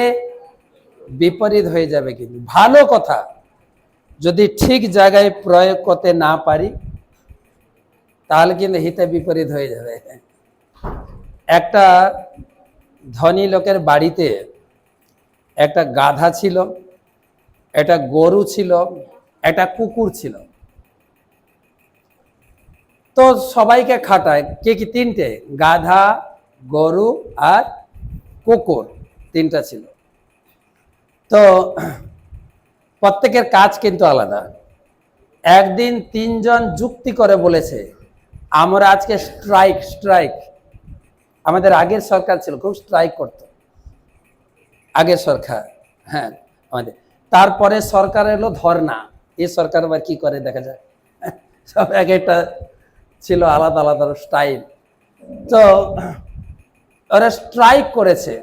বিপরীত হয়ে যাবে। কিন্তু ভালো কথা যদি ঠিক জায়গায় প্রয়োগ করতে না পারি, তাহলে কিন্তু হিতে বিপরীত হয়ে যাবে। একটা ধনী লোকের বাড়িতে একটা গাধা ছিল, একটা গরু ছিল, একটা কুকুর ছিল। তো সবাইকে খাটায়, কে কি? তিনটে, গাধা, গরু আর কুকুর, তিনটা ছিল। তো প্রত্যেকের কাজ কিন্তু আলাদা। একদিন তিনজন যুক্তি করে বলেছে, আমরা আজকে স্ট্রাইক, আমাদের আগের সরকার ছিল, খুব স্ট্রাইক করত আগের সরকার, হ্যাঁ আমাদের। তারপরে সরকার এলো ধর্না, এই সরকার আবার কি করে দেখা যায়, সব এক একটা ছিল, আলাদা আলাদা স্টাইল। তো ওরা স্ট্রাইক করেছে।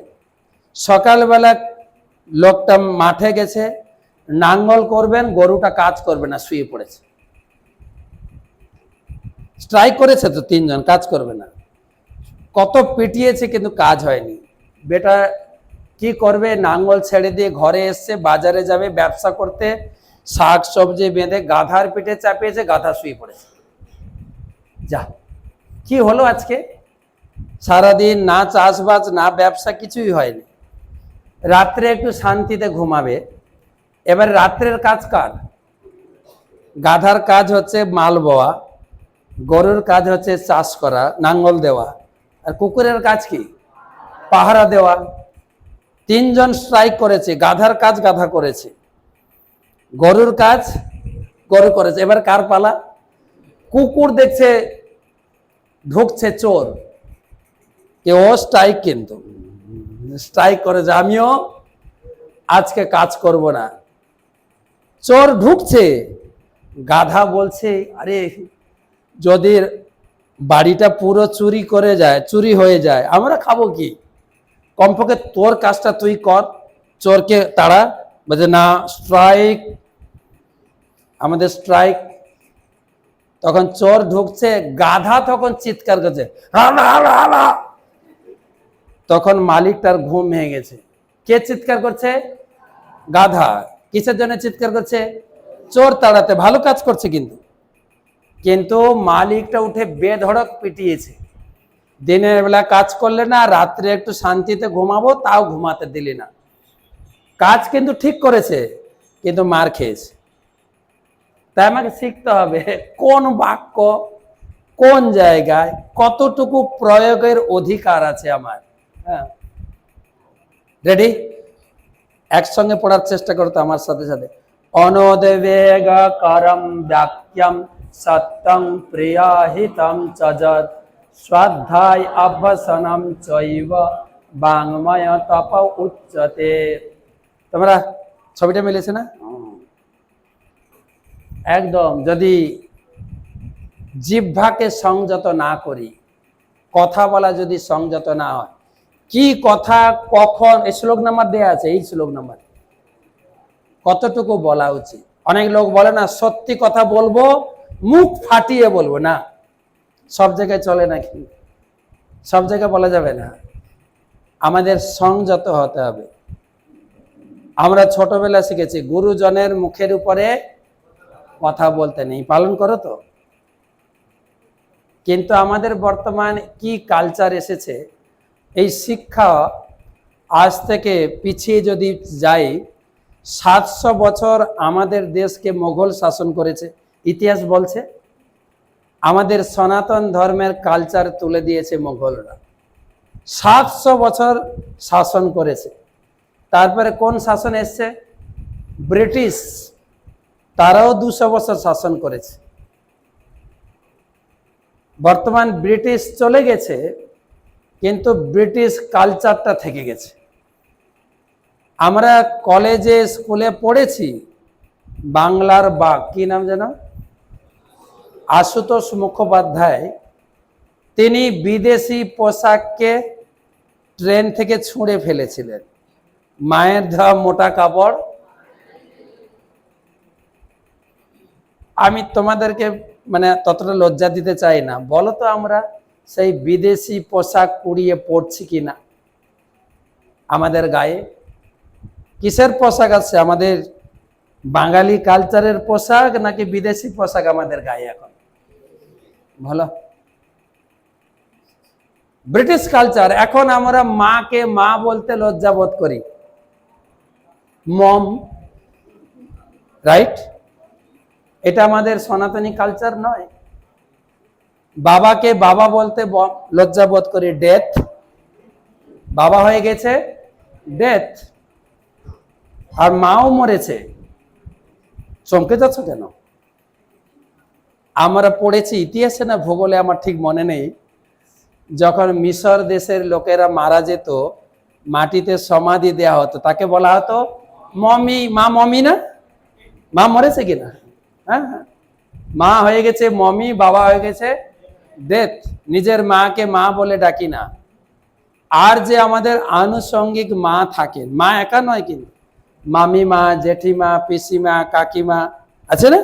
সকালবেলা লোকটা মাঠে গেছে, নাঙ্গল করবেন, গরুটা কাজ করবে না, শুয়ে পড়েছে। স্ট্রাইক করেছে তো তিনজন, কাজ করবে না, কত পিটিয়েছে কিন্তু কাজ হয়নি। বেটা কি করবে, নাঙ্গল ছেড়ে দিয়ে ঘরে এসছে, বাজারে যাবে ব্যবসা করতে, শাক সবজি বেঁধে গাধার পিঠে চাপিয়েছে, গাধা শুয়ে পড়েছে। যা, কি হলো আজকে? সারাদিন না চাষবাস না ব্যবসা, কিছুই হয়নি। রাত্রে একটু শান্তিতে ঘুমাবে। এবার রাত্রের কাজ কার? গাধার কাজ হচ্ছে মাল বওয়া, গরুর কাজ হচ্ছে চাষ করা, নাঙ্গল দেওয়া, আর কুকুরের কাজ কি? পাহারা দেওয়া। তিনজন স্ট্রাইক করেছে, গাধার কাজ গাধা করেছে, গরুর কাজ গরু করেছে। এবার কার পালা? কুকুর দেখছে ঢুকছে চোর, কে ও স্ট্রাইক, কিন্তু স্ট্রাইক করে যে আমিও আজকে কাজ করব না। চোর ঢুকছে, গাধা বলছে আরে যদি বাড়িটা পুরো চুরি করে যায়, চুরি হয়ে যায়, আমরা খাবো কি? কমপক্ষে তোর কাজটা তুই কর, চোরকে তাড়া। বলছে না, স্ট্রাইক, আমাদের স্ট্রাইক। তখন চোর ঢুকছে, গাধা তখন চিৎকার করছে হালা হালা হালা। তখন মালিকটার ঘুম ভেঙে গেছে। কে চিৎকার করছে? গাধা। কিসের জন্য চিৎকার করছে? চোর তাড়াতে। ভালো কাজ করছে, কিন্তু কিন্তু মালিকটা উঠে বেধড়ক পিটিয়েছে। দিনের বেলা কাজ করলে না, রাত্রে একটু শান্তিতে ঘুমাবো তাও ঘুমাতে দিলি না। কাজ কিন্তু ঠিক করেছে, কিন্তু মার খেয়েছে। তাই আমাকে শিখতে হবে কোন বাক্য কোন জায়গায় কতটুকু প্রয়োগের অধিকার আছে আমার। হ্যাঁ, রেডি? একসঙ্গে পড়ার চেষ্টা করতো আমার সাথে সাথে। অনদেবেগ করম বাক্যম সত্যং প্রিয়াহিতম চজত শ্রদ্ধায় অভ্যসনম চৈব বাংময় তপ উচ্চতে। তোমরা ছবিটা মিলেছে না? একদম। যদি জিহ্বাকে সংযত না করি, কথা বলা যদি সংযত না হয়, কি কথা কখন, এই শ্লোক নাম্বার দেয়া আছে, এই শ্লোক নাম্বার কতটুকু বলা উচিত। অনেক লোক বলে না সত্যি কথা বলবো, মুখ ফাটিয়ে বলবো না। সব জায়গায় চলে না, কি সব জায়গায় বলা যাবে না। আমাদের সংযত হতে হবে। আমরা ছোটবেলা শিখেছি গুরুজনের মুখের উপরে কথা বলতে নেই, পালন করো তো। কিন্তু আমাদের বর্তমান কি কালচার এসেছে, এই শিক্ষা আজ থেকে পিছিয়ে যদি যাই, 700 বছর আমাদের দেশকে মোগল শাসন করেছে, ইতিহাস বলছে। আমাদের সনাতন ধর্মের কালচার তুলে দিয়েছে মোগলরা, 700 বছর শাসন করেছে। তারপরে কোন শাসন এসছে? ব্রিটিশ, তারাও 200 বছর শাসন করেছে। বর্তমান ব্রিটিশ চলে গেছে, কিন্তু ব্রিটিশ কালচারটা থেকে গেছে। আমরা কলেজে স্কুলে পড়েছি বাংলার বাঘ, কি নাম যেন, আশুতোষ মুখোপাধ্যায়, তিনি বিদেশি পোশাককে ট্রেন থেকে ছুঁড়ে ফেলেছিলেন। মায়ের দেওয়া মোটা কাপড়। আমি তোমাদেরকে মানে ততটা লজ্জা দিতে চাই না, বলো তো আমরা সেই বিদেশি পোশাক পুড়িয়ে পড়ছি কিনা? আমাদের গায়ে কিসের পোশাক আছে? আমাদের বাঙালি কালচারের পোশাক নাকি বিদেশি পোশাক আমাদের গায়ে এখন? ভালো, ব্রিটিশ কালচার। এখন আমরা মাকে মা বলতে লজ্জা বোধ করি, মম, রাইট? এটা আমাদের সনাতনী কালচার নয়। বাবাকে বাবা বলতে লজ্জা বোধ করি, ডেথ, বাবা হয়ে গেছে ডেথ। আর মাও মরেছে, চমকে যাচ্ছ কেন? আমরা পড়েছি ইতিহাসে না ভূগোলে, আমার ঠিক মনে নেই, যখন মিশর দেশের লোকেরা মারা যেত, মাটিতে সমাধি দেয়া হতো, তাকে বলা হতো মমি। মা মমি না? মা মরেছে কিনা? হ্যাঁ, মা হয়ে গেছে মমি, বাবা হয়ে গেছে ডেথ। নিজের মাকে মা বলে ডাকি না। আর যে আমাদের আনুষঙ্গিক মা থাকেন, মা একা নয় কিন্তু, মামিমা, জেঠিমা, পিসিমা, কাকিমা আছে না?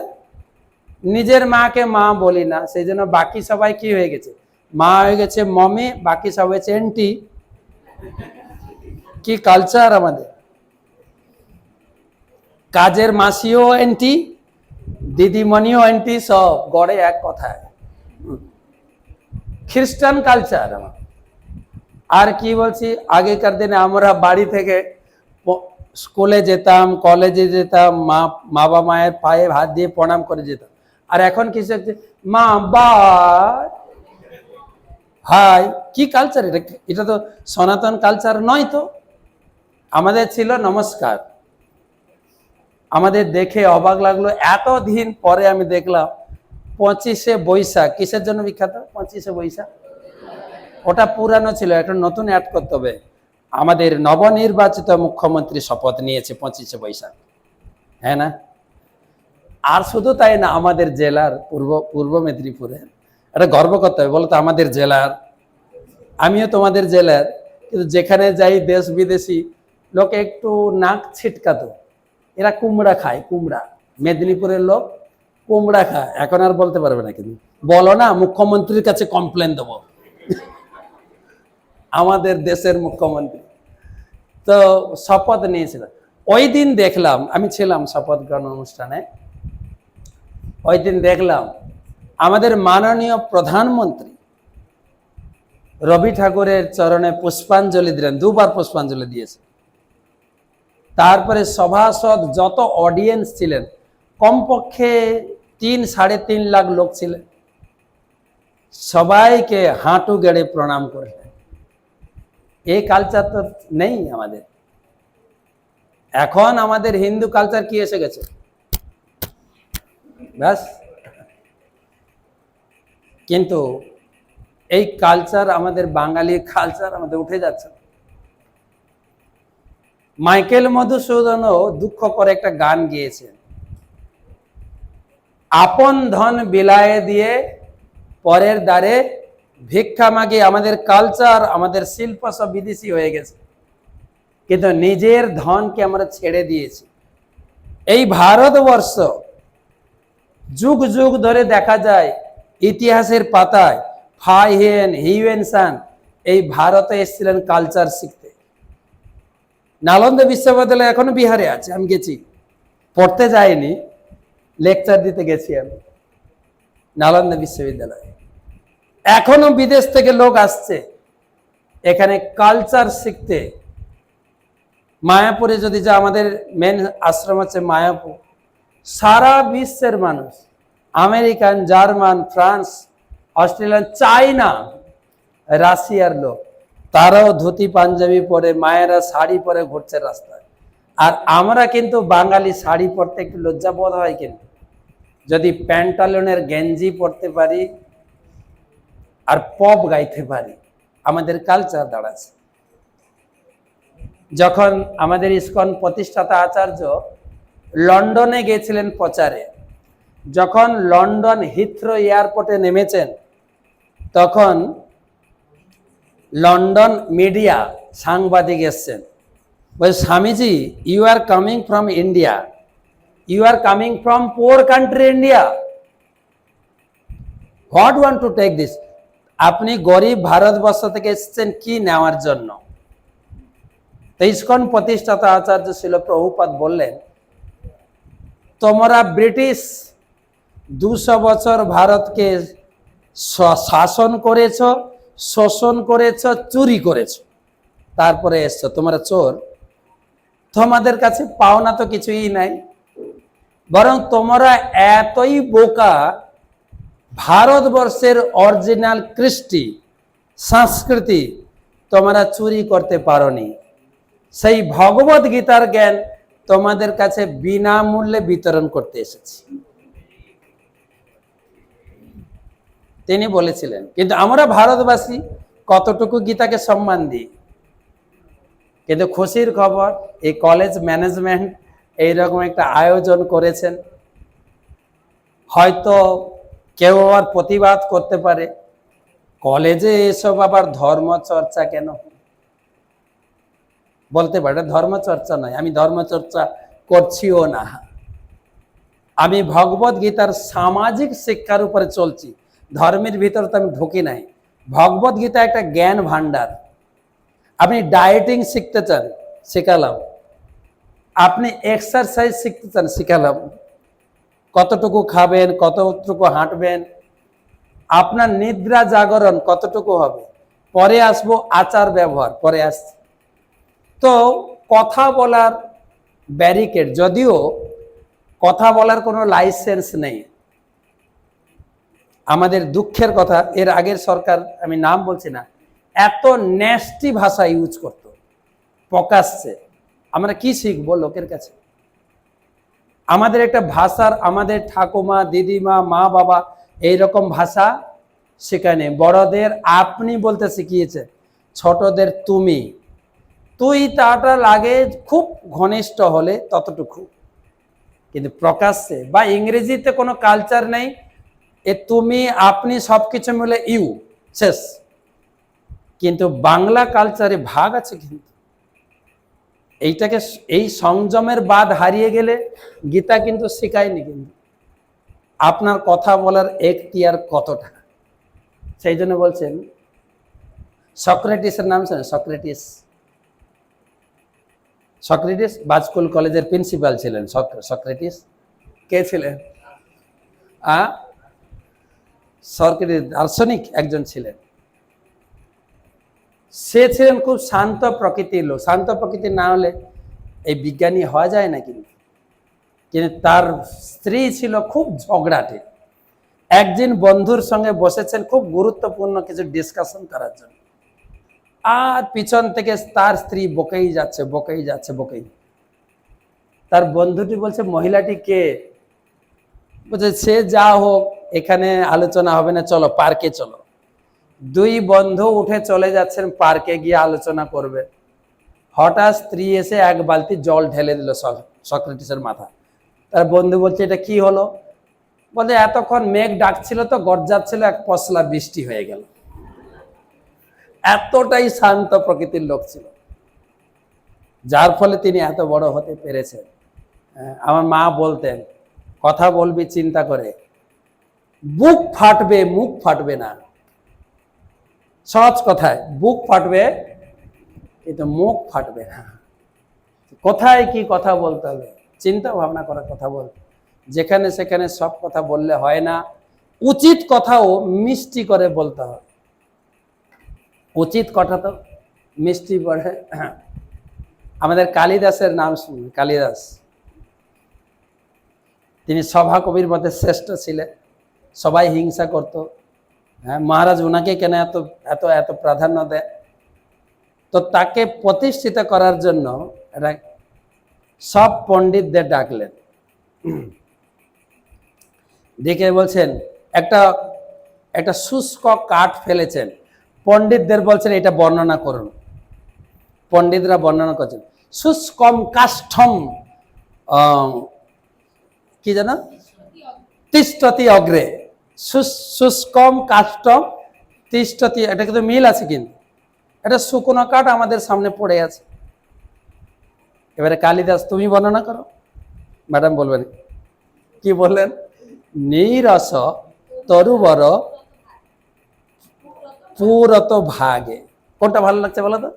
নিজের মাকে মা বলি না, সেই জন্য বাকি সবাই কি হয়ে গেছে? মা হয়ে গেছে মমি, বাকি সব হয়েছে এন্টি। কি কালচার আমাদের! কাজের মাসিও এন্টি, দিদিমণিও এন্টি, সব গড়ে এক কথায়। খ্রিস্টান কালচার আমার। আর কি বলছি, আগেকার দিনে আমরা বাড়ি থেকে স্কুলে যেতাম, কলেজে যেতাম, মা বাবা মায়ের পায়ে হাত দিয়ে প্রণাম করে যেতাম। আর এখন কি হচ্ছে? মা বা হাই। কি কালচার এটা? এটা তো সনাতন কালচার নয় তো। আমাদের ছিল নমস্কার। আমাদের দেখে অবাক লাগলো, এতদিন পরে আমি দেখলাম 25শে বৈশাখ কিসের জন্য বিখ্যাত? 25শে বৈশাখ ওটা পুরানো ছিল, একটা নতুন অ্যাড করতে হবে। আমাদের নবনির্বাচিত মুখ্যমন্ত্রী শপথ নিয়েছে 25শে বৈশাখ, হ্যাঁ না? আর শুধু তাই না, আমাদের জেলার পূর্ব মেদিনীপুরের এটা গর্ব করতে হবে, বলতো আমাদের জেলার, আমিও তোমাদের জেলার, কিন্তু যেখানে যাই দেশ বিদেশি লোক একটু নাক ছিটকাতো, এরা কুমড়া খায়, কুমড়া, মেদিনীপুরের লোক কুমড়া খায়। এখন আর বলতে পারবে না, কিন্তু বলো না মুখ্যমন্ত্রীর কাছে কমপ্লেন দেবো, আমাদের দেশের মুখ্যমন্ত্রী। তো শপথ নিয়েছিল ওই দিন, দেখলাম, আমি ছিলাম শপথ গ্রহণ অনুষ্ঠানে, ওই দিন দেখলাম আমাদের মাননীয় প্রধানমন্ত্রী রবি ঠাকুরের চরণে পুষ্পাঞ্জলি দিলেন, 2বার পুষ্পাঞ্জলি দিয়েছে। তারপরে সভাসদ যত অডিয়েন্স ছিলেন, কমপক্ষে 3-3.5 লাখ লোক ছিলেন, সবাইকে হাঁটু গেড়ে প্রণাম করলেন। এই কালচার তো নেই আমাদের। এখন আমাদের হিন্দু কালচার কি এসে গেছে, ব্যাস। কিন্তু এই কালচার, আমাদের বাঙালি কালচার আমাদের উঠে যাচ্ছে। মাইকেল মধুসূদনও দুঃখ করে একটা গান গিয়েছেন, আপন ধন বিলায়ে দিয়ে পরের দ্বারে ভিক্ষা মাগে। আমাদের কালচার, আমাদের শিল্প সব বিদেশি হয়ে গেছে, কিন্তু নিজের ধনকে আমরা ছেড়ে দিয়েছি। এই ভারতবর্ষ যুগ যুগ ধরে দেখা যায় ইতিহাসের পাতায়, ফাই হেন হিউয়েনসান এই ভারতে এসেছিলেন কালচার শিখতে। নালন্দা বিশ্ববিদ্যালয় এখনো বিহারে আছে, আমি গেছি, পড়তে যাইনি, লেকচার দিতে গেছি আমি নালন্দা বিশ্ববিদ্যালয়ে। এখনো বিদেশ থেকে লোক আসছে এখানে কালচার শিখতে। মায়াপুরে যদি যা, আমাদের মেন আশ্রম আছে মায়াপুর, সারা বিশ্বের মানুষ, American, German, France, Australian, China, রাশিয়ার লোক, তারাও ধুতি পাঞ্জাবি পরে, মায়েরা শাড়ি পরে ঘুরছে রাস্তায়। আর আমরা কিন্তু বাঙালি শাড়ি পরতে একটু লজ্জাবোধ হয়, কিন্তু যদি প্যান্টালনের গেঞ্জি পরতে পারি আর পপ গাইতে পারি, আমাদের কালচার দাঁড়াচ্ছে। যখন আমাদের ইসকন প্রতিষ্ঠাতা আচার্য লন্ডনে গিয়েছিলেন প্রচারে, যখন লন্ডন হিথ্রো এয়ারপোর্টে নেমেছেন, তখন লন্ডন মিডিয়া সাংবাদিক এসছেন, বলে, Swamiji, you are coming from India, you are coming from poor country India, what want to take this? আপনি গরিব ভারতবর্ষ থেকে এসেছেন কি নেওয়ার জন্য? তো ইসকন প্রতিষ্ঠাতা আচার্য শিল প্রভুপাদ বললেন, তোমরা ব্রিটিশ 200 বছর ভারতকে শাসন করেছ, শোষণ করেছ, চুরি করেছ, তারপরে এসছো, তোমরা চোর। তোমাদের কাছে পাওনা তো কিছুই নাই, বরং তোমরা এতই বোকা, ভারতবর্ষের অরিজিনাল কৃষ্টি সংস্কৃতি তোমরা চুরি করতে পারোনি। সেই ভগবত গীতার জ্ঞান তোমাদের কাছে বিনামূল্যে বিতরণ করতে এসেছি, তিনি বলেছিলেন। কিন্তু আমরা ভারতবাসী কতটুকু গীতাকে সম্মান দিই? কিন্তু খুশির খবর, এই কলেজ ম্যানেজমেন্ট এইরকম একটা আয়োজন করেছেন। হয়তো কেউ আবার প্রতিবাদ করতে পারে, কলেজে এসব আবার ধর্মচর্চা কেন? বলতে পারে ধর্মচর্চা নয়, আমি ধর্মচর্চা করছিও না, আমি ভগবত গীতার সামাজিক শিক্ষার উপরে চলছি, ধর্মের ভিতরে তো আমি ঢুকি নাই। ভগবত গীতা একটা জ্ঞান ভান্ডার। আপনি ডায়েটিং শিখতে চান, শেখালাম। আপনি এক্সারসাইজ শিখতে চান, শিখালাম। কতটুকু খাবেন, কতটুকু হাঁটবেন, আপনার নিদ্রা জাগরণ কতটুকু হবে, পরে আসবো আচার ব্যবহার, পরে আসছি। তো কথা বলার ব্যারিকেড, যদিও কথা বলার কোনো লাইসেন্স নেই। আমাদের দুঃখের কথা, এর আগের সরকার, আমি নাম বলছি না, এত ন্যাস্টি ভাষা ইউজ করত প্রকাশ্যে। আমরা কি শিখবো লোকের কাছে? আমাদের একটা ভাষার, আমাদের ঠাকুমা, দিদিমা, মা বাবা এই রকম ভাষা শেখায়নি। বড়দের আপনি বলতে শিখিয়েছে, ছোটদের তুমি। তুই তাটা লাগে খুব ঘনিষ্ঠ হলে ততটুকু, কিন্তু প্রকাশ্যে বা ইংরেজিতে কোনো কালচার নেই। এ তুমি আপনি সবকিছু মিলে ইউ, শেষ। কিন্তু বাংলা কালচারে ভাগ আছে, কিন্তু এইটাকে, এই সংযমের বাদ হারিয়ে গেলে গীতা কিন্তু শেখায়নি কিন্তু আপনার কথা বলার এখতিয়ার কতটা। সেই জন্য বলছেন, সক্রেটিসের নাম শুনেন? সক্রেটিস, সক্রেটিস বাজকুল কলেজের প্রিন্সিপাল ছিলেন। সক্রেটিস কে ছিলেন? সক্রেটিস দার্শনিক একজন ছিলেন। সে ছিলেন খুব শান্ত প্রকৃতির লোক। শান্ত প্রকৃতির না হলে এই বিজ্ঞানী হওয়া যায় না। কিন্তু তার স্ত্রী ছিল খুব ঝগড়াটে। একদিন বন্ধুর সঙ্গে বসেছেন খুব গুরুত্বপূর্ণ কিছু ডিসকাশন করার জন্য, আর পিছন থেকে তার স্ত্রী বকেই যাচ্ছে, বকেই যাচ্ছে, বকেই। তার বন্ধুটি বলছে, মহিলাটি কে? বলছে, সে যা হোক, এখানে আলোচনা হবে না, চলো পার্কে চলো। দুই বন্ধু উঠে চলে যাচ্ছেন পার্কে, গিয়ে আলোচনা করবে। হঠাৎ স্ত্রী এসে এক বালতি জল ঢেলে দিল সক্রেটিসের মাথা। তার বন্ধু বলছে, এটা কি হলো? বলে, এতক্ষণ মেঘ ডাকছিল তো, গর্জাচ্ছিল, এক পশলা বৃষ্টি হয়ে গেল। এতটাই শান্ত প্রকৃতির লোক ছিল, যার ফলে তিনি এত বড় হতে পেরেছেন। আমার মা বলতেন, কথা বলবি চিন্তা করে, বুক ফাটবে, মুখ ফাটবে না। সহজ কথায় বুক ফাটবে, কিন্তু মুখ ফাটবে না। কোথায় কি কথা বলতে হবে, চিন্তা ভাবনা করার কথা বলতে। যেখানে সেখানে সব কথা বললে হয় না, উচিত কথাও মিষ্টি করে বলতে হবে। উচিত কথা তো মিষ্টি পড়ে। আমাদের কালিদাসের নাম শুনুন, কালিদাস। তিনি সভা কবির মধ্যে শ্রেষ্ঠ ছিলেন, সবাই হিংসা করত। হ্যাঁ, মহারাজ ওনাকে কেন এত এত এত প্রাধান্য দেয়? তো তাকে প্রতিষ্ঠিত করার জন্য সব পণ্ডিতদের ডাকলেন, ডেকে বলছেন, একটা একটা শুষ্ক কাঠ ফেলেছেন। পণ্ডিতদের বলছেন, এটা বর্ণনা করুন। পণ্ডিতরা বর্ণনা করছেন, শুষ্কম কাষ্ঠম কি জানো, তিষ্ঠতি অগ্রে। শুষ্কম কাষ্ঠম তিষ্ঠতি, এটা কিন্তু মিল আছে। কিন্তু এটা শুকনো কাঠ আমাদের সামনে পড়ে আছে। এবারে কালিদাস, তুমি বর্ণনা করো। ম্যাডাম বলবেন, কি বললেন? নীরস তরুবর পুরত ভাগে। কোনটা ভালো লাগছে বলো তো?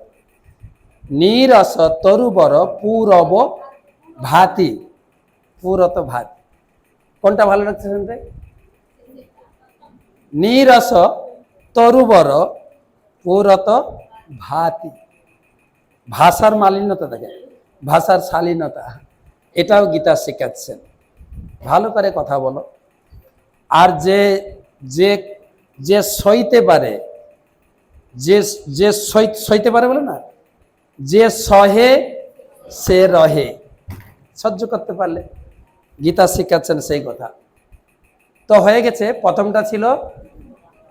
নীরস তরুবর পূরব ভাতি, পুরত ভাতি। কোনটা ভালো লাগছে শুনতে? নীরস তরুবর পুরত ভাতি। ভাষার মালিন্যতা দেখে, ভাষার শালীনতা, এটাও গীতা শেখাচ্ছেন। ভালো করে কথা বলো। আর যে যে যে সইতে পারে, যে যে সইতে পারে বলে না, যে সহে সে রহে। সহ্য করতে পারলে, গীতা শিখাচ্ছেন সেই কথা। তো হয়ে গেছে, প্রথমটা ছিল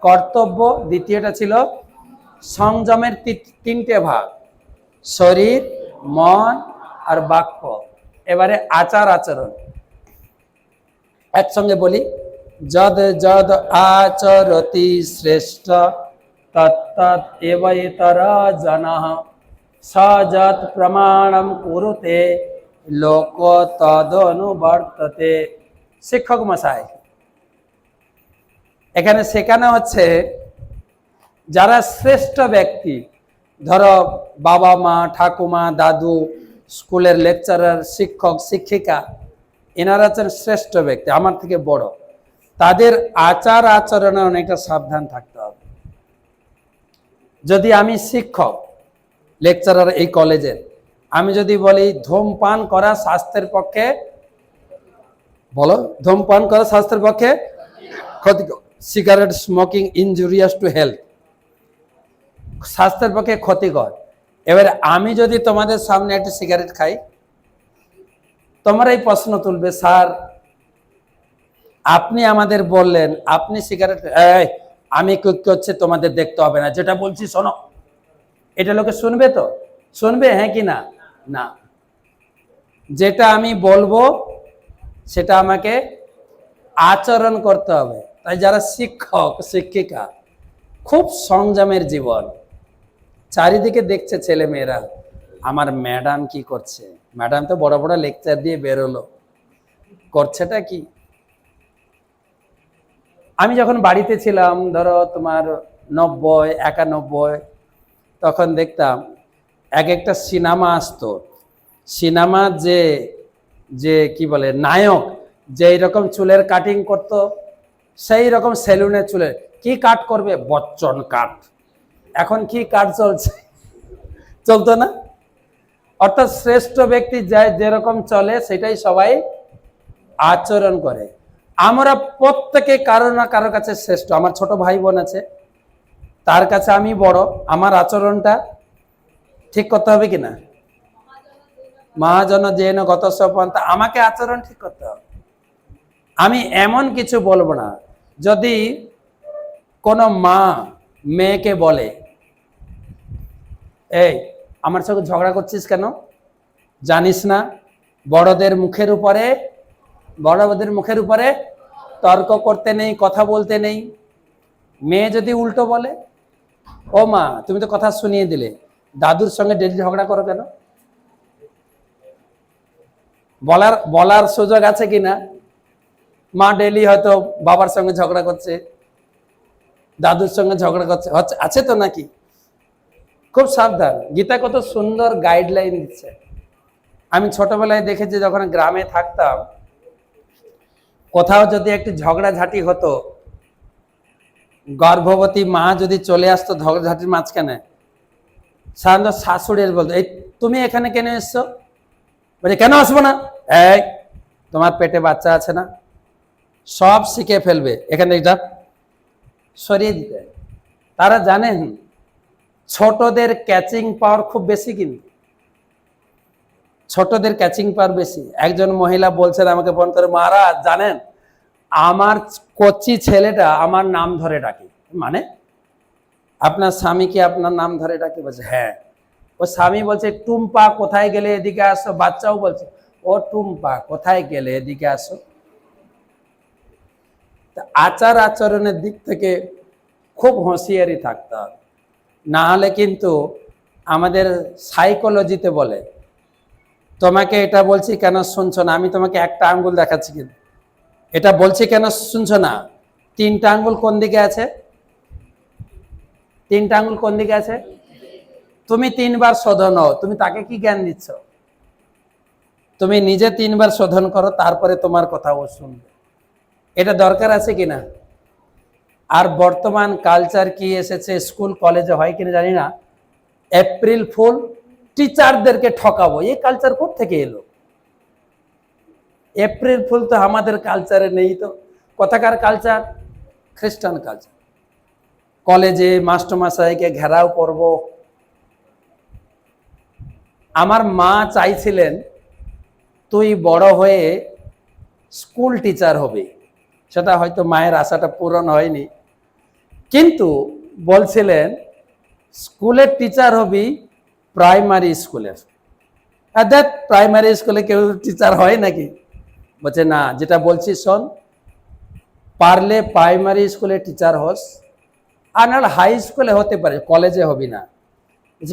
কর্তব্য, দ্বিতীয়টা ছিল সংযমের তিনটে ভাগ, শরীর, মন আর বাক্য। এবারে আচার আচরণ একসঙ্গে বলি। যদ যদ আচরতি শ্রেষ্ঠ তত্তৎ এব ইতরা জনঃ স যৎ প্রমাণম কুরুতে লোক তদনুবর্ততে। শিক্ষক মশাই, এখানে শেখানো হচ্ছে, যারা শ্রেষ্ঠ ব্যক্তি, ধরো বাবা মা, ঠাকুমা, দাদু, স্কুলের লেকচারার, শিক্ষক শিক্ষিকা, এনারা হচ্ছেন শ্রেষ্ঠ ব্যক্তি, আমার থেকে বড়। তাদের আচার আচরণে অনেকটা সাবধান থাকতে হবে। যদি আমি শিক্ষক, লেকচারার এই কলেজের, আমি যদি বলি ধূমপান করা স্বাস্থ্যের পক্ষে, বলো, ধূমপান করা স্বাস্থ্যের পক্ষে ক্ষতিকর, cigarette smoking injurious to health, স্বাস্থ্যের পক্ষে ক্ষতিকর। এবারে আমি যদি তোমাদের সামনে একটা সিগারেট খাই, তোমরা এই প্রশ্ন তুলবে, স্যার আপনি আমাদের বললেন, আপনি সিগারেট, এই আমি কি করছে তোমাদের দেখতে হবে না, যেটা বলছি শোনো। এটা লোকে শুনবে তো? শুনবে হ্যাঁ কি না? না। যেটা আমি বলবো সেটা আমাকে আচরণ করতে হবে। তাই যারা শিক্ষক শিক্ষিকা, খুব সংযমের জীবন। চারিদিকে দেখছে ছেলে মেয়েরা, আমার ম্যাডাম কি করছে, ম্যাডাম তো বড় বড় লেকচার দিয়ে বেরোলো, করছেটা কি? আমি যখন বাড়িতে ছিলাম, ধরো তোমার 90-91, তখন দেখতাম এক একটা সিনেমা আসতো, সিনেমা যে যে কি বলে নায়ক যে রকম চুলের কাটিং করতো, সেই রকম সেলুনের চুলের কি কাট করবে, বচ্চন কাট। এখন কি কাট চলছে, চলতো না? অর্থাৎ শ্রেষ্ঠ ব্যক্তি যায় যেরকম চলে সেটাই সবাই আচরণ করে। আমরা প্রত্যেকে কারো না কারো কাছে শ্রেষ্ঠ। আমার ছোট ভাই বোন আছে, তার কাছে আমি বড়, আমার আচরণটা ঠিক করতে হবে কিনা? মহাজন যেন গত সপন্থা, আমাকে আচরণ ঠিক করতে হবে। আমি এমন কিছু বলবো না। যদি কোনো মা মেয়েকে বলে, এই আমার সঙ্গে ঝগড়া করছিস কেন, জানিস না বড়দের মুখের উপরে তর্ক করতে নেই, কথা বলতে নেই। মেয়ে যদি উল্টো বলে, ও মা তুমি তো কথা শুনিয়ে দিলে, দাদুর সঙ্গে ডেলি ঝগড়া করো কেন? বলার সুযোগ আছে কিনা? মা ডেলি হয়তো বাবার সঙ্গে ঝগড়া করছে, দাদুর সঙ্গে ঝগড়া করছে, আছে তো নাকি? খুব সাবধান। গীতা কত সুন্দর গাইডলাইন দিচ্ছে। আমি ছোটবেলায় দেখেছি, যখন গ্রামে থাকতাম, কোথাও যদি একটি ঝগড়াঝাটি হতো, গর্ভবতী মা যদি চলে আসতো ঝগড়াঝাটির মাঝখানে, সাধারণত শাশুড়ির বলতো, এই তুমি এখানে কেন এসছো? বলছে কেন আসবো না, এই তোমার পেটে বাচ্চা আছে না, সব শিখে ফেলবে, এখানে যা, সরিয়ে দিতে। তারা জানেন ছোটদের ক্যাচিং পাওয়ার খুব বেশি, কিন্তু ছোটদের ক্যাচিং পাওয়ার বেশি। একজন মহিলা বলছেন আমাকে ফোন করে, মহারাজ জানেন আমার কচি ছেলেটা আমার নাম ধরে ডাকে। মানে আপনার স্বামী কি আপনার নাম ধরে ডাকে? বলছে হ্যাঁ। ও স্বামী বলছে, টুম্পা কোথায় গেলে, এদিকে আসো। বাচ্চাও বলছে, ও টুম্পা কোথায় গেলে, এদিকে আসো। আচার আচরণের দিক থেকে খুব হুঁশিয়ারি থাকতে হবে, না হলে কিন্তু আমাদের সাইকোলজিতে বলে, তোমাকে এটা বলছি কেন শুনছো না, আমি তোমাকে একটা আঙ্গুল দেখাচ্ছি, কিন্তু এটা বলছি কেন শুনছো না, তিনটা আঙ্গুল কোন দিকে আছে? তিনটা আঙ্গুল কোন দিকে আছে? তুমি 3বার শোধন হও, তুমি তাকে কি জ্ঞান দিচ্ছ? তুমি নিজে 3বার শোধন করো, তারপরে তোমার কথা ও শুনবে। এটা দরকার আছে কিনা? আর বর্তমান কালচার কি এসেছে, স্কুল কলেজে হয় কিনা জানি না, এপ্রিল ফুল, টিচারদেরকে ঠকাবো, এই কালচার কোত্থেকে এলো? এপ্রিল ফুল তো আমাদের কালচারে নেই। তো কোথাকার কালচার? খ্রিস্টান কালচার। কলেজে মাস্টারমশাইকে ঘেরাও করব। আমার মা চাইছিলেন তুই বড় হয়ে স্কুল টিচার হবে, সেটা হয়তো মায়ের আশাটা পূরণ হয়নি, কিন্তু বলছিলেন স্কুলের টিচার হবি, প্রাইমারি স্কুলের। দেখ প্রাইমারি স্কুলে কেউ টিচার হয় নাকি? বলছে না, যেটা বলছি শোন, পারলে প্রাইমারি স্কুলে টিচার হোস, আর নাহলে হাই স্কুলে হতে পারে, কলেজে হবি না।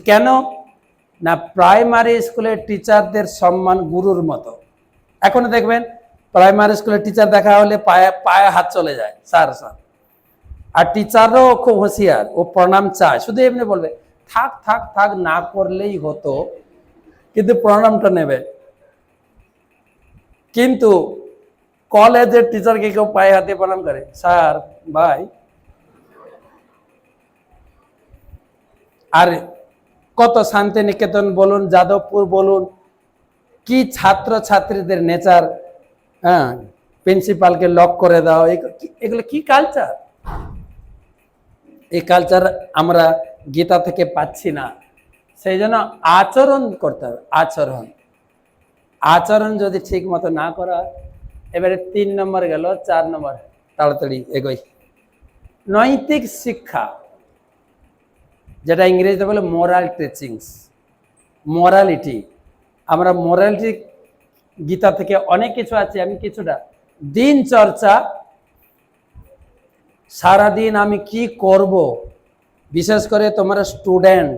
কেন না, প্রাইমারি স্কুলের টিচারদের সম্মান গুরুর মতো। এখনো দেখবেন প্রাইমারি স্কুলের টিচার দেখা হলে পায়ে পায়ে হাত চলে যায়, স্যার স্যার। আর টিচারও খুব হুঁশিয়ার, ও প্রণাম চায়, শুধু এমনি বলবে থাক থাক থাক, না করলেই হতো, কিন্তু প্রণামটা নেবে। কিন্তু কলেজের টিচারকে কেউ পায়ে হাতে প্রণাম করে, স্যার ভাই। আর কত শান্তিনিকেতন বলুন, যাদবপুর বলুন, কি ছাত্র ছাত্রীদের নেচার, হ্যাঁ, প্রিন্সিপালকে লক করে দাও, এগুলো কি কালচার? এই কালচার আমরা গীতা থেকে পাচ্ছি না। সেই জন্য আচরণ করতে হবে। আচরণ যদি ঠিক মতো না করা, এবারে 3 নম্বর গেল, 4 নম্বর তাড়াতাড়ি এগোই। নৈতিক শিক্ষা, যেটা ইংরেজিতে বলে মোরাল টিচিংস, মোরালিটি। আমরা মোরালিটি গীতা থেকে অনেক কিছু আছে, আমি কিছুটা। দিন চর্চা, সারাদিন আমি কি করব, বিশেষ করে তোমরা স্টুডেন্ট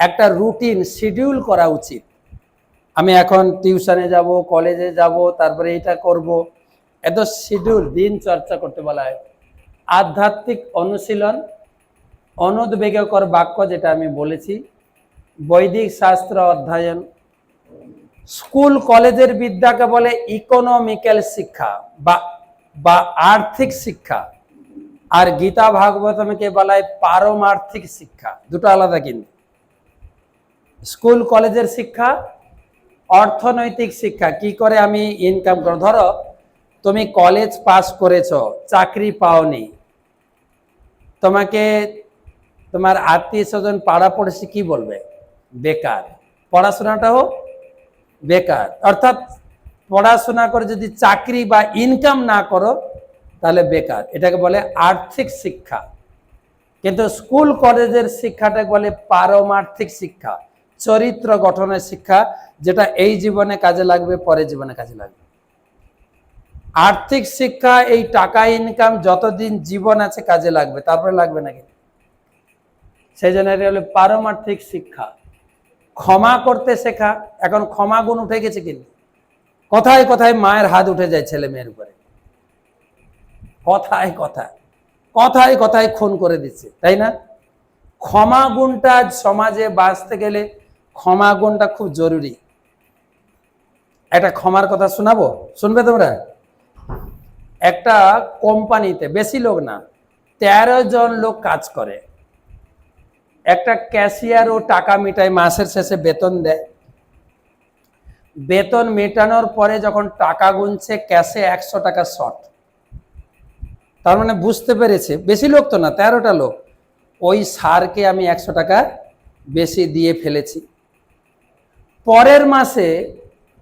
একটা রুটিন শিডিউল করা উচিত। আমি এখন টিউশনে যাব, কলেজে যাব, তারপরে এটা করব, এত শিডিউল, দিন চর্চা করতে বলা হয়। আধ্যাত্মিক অনুশীলন, অনুদ্বেগকর বাক্য, যেটা আমি বলেছি, বৈদিক শাস্ত্র অধ্যয়ন। স্কুল কলেজের বিদ্যাকে বলে ইকোনমিক্যাল শিক্ষা বা আর্থিক শিক্ষা, আর গীতা ভাগবতমকে বলা হয় পারমার্থিক শিক্ষা, দুটো আলাদা কিন্তু। স্কুল কলেজের শিক্ষা, অর্থনৈতিক শিক্ষা, কি করে আমি ইনকাম করব। ধরো তুমি কলেজ পাস করেছো, চাকরি পাওনি, তোমাকে তোমার আত্মীয় স্বজন পাড়াপড়শি কি বলবে? বেকার, পড়াশোনাটাও বেকার। অর্থাৎ পড়াশোনা করে যদি চাকরি বা ইনকাম না করো তাহলে বেকার, এটাকে বলে আর্থিক শিক্ষা। কিন্তু স্কুল কলেজের শিক্ষাটাকে বলে পারমার্থিক শিক্ষা, চরিত্র গঠনের শিক্ষা, যেটা এই জীবনে কাজে লাগবে, পরের জীবনে কাজে লাগবে। আর্থিক শিক্ষা এই টাকা ইনকাম যতদিন জীবন আছে কাজে লাগবে, তারপরে লাগবে নাকি, সেই জন্য এটা হলো পারমার্থিক শিক্ষা। ক্ষমা করতে শেখা, এখন ক্ষমা গুণ উঠে গেছে, কিন্তু কথায় কথায় মায়ের হাত উঠে যায় ছেলে মেয়ের উপরে, কথায় কথায় কথায় কথায় খুন করে দিচ্ছে, তাই না? ক্ষমা গুণটা সমাজে বাঁচতে গেলে ক্ষমা গুণটা খুব জরুরি। একটা ক্ষমার কথা শোনাবো, শুনবে তোমরা? একটা কোম্পানিতে বেশি লোক না, 13 জন লোক কাজ করে। একটা ক্যাশিয়ার ও টাকা মেটায়, মাসের শেষে বেতন দেয়। বেতন মেটানোর পরে যখন টাকা গুনছে, ক্যাশে 100 টাকা শর্ট। তার মানে বুঝতে পেরেছে, বেশি লোক তো না, 13টা লোক, ওই স্যারকে আমি 100 টাকা বেশি দিয়ে ফেলেছি। পরের মাসে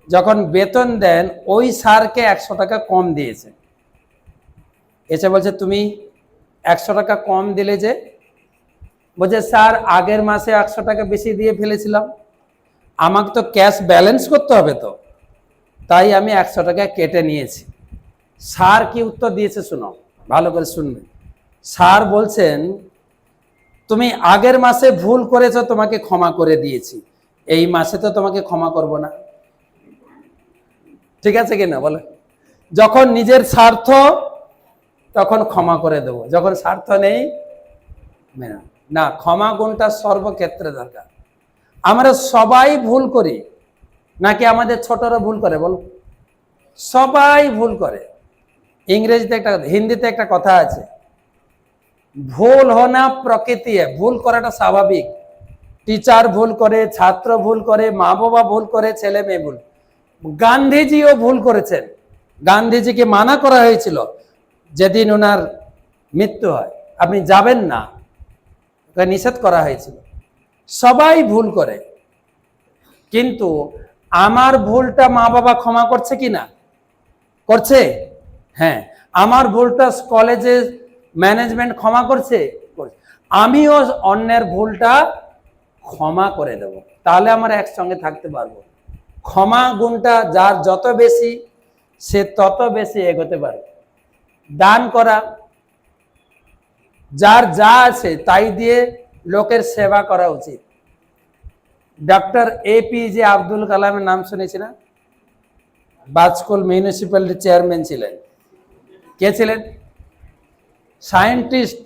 যখন বেতন দেন, ওই স্যারকে 100 টাকা কম দিয়েছে। এসে বলছে তুমি 100 টাকা কম দিলে যে? বলছে স্যার আগের মাসে 100 টাকা বেশি দিয়ে ফেলেছিলাম, আমাকে তো ক্যাশ ব্যালেন্স করতে হবে, তো তাই আমি 100 টাকা কেটে নিয়েছি। স্যার কি উত্তর দিয়েছে শোনো, ভালো করে শুনবে। স্যার বলছেন তুমি আগের মাসে ভুল করেছো, তোমাকে ক্ষমা করে দিয়েছি, এই মাসে তো তোমাকে ক্ষমা করব না। ঠিক আছে কিনা বলে? যখন নিজের স্বার্থ তখন ক্ষমা করে দেবো, যখন স্বার্থ নেই না। ক্ষমা গুণটা সর্বক্ষেত্রে দরকার। আমরা সবাই ভুল করি, নাকি আমাদের ছোটরা ভুল করে বল? সবাই ভুল করে। ইংরেজিতে একটা, হিন্দিতে একটা কথা আছে, ভুল হোনা প্রকৃতি, ভুল করাটা স্বাভাবিক। টিচার ভুল করে, ছাত্র ভুল করে, মা বাবা ভুল করে, ছেলে মেয়ে ভুল। গান্ধীজিও ভুল করেছেন, গান্ধীজিকে মানা করা হয়েছিল যেদিন ওনার মৃত্যু হয় আপনি যাবেন না, নিষেধ করা হয়েছিল। সবাই ভুল করে, কিন্তু আমার ভুলটা মা বাবা ক্ষমা করছে কি না? করছে। হ্যাঁ, আমার ভুলটা কলেজে ম্যানেজমেন্ট ক্ষমা করছে। আমিও অন্যের ভুলটা ক্ষমা করে দেব, তাহলে আমরা একসঙ্গে থাকতে পারবো। ক্ষমা গুণটা যার যত বেশি, সে তত বেশি এগোতে পারবে। দান করা, যার যা আছে তাই দিয়ে লোকের সেবা করা উচিত। ডক্টর APJ আব্দুল কালামের নাম শুনেছি না? বাজকুল মিউনিসিপ্যালিটি চেয়ারম্যান ছিলেন। কে ছিলেন? সায়েন্টিস্ট,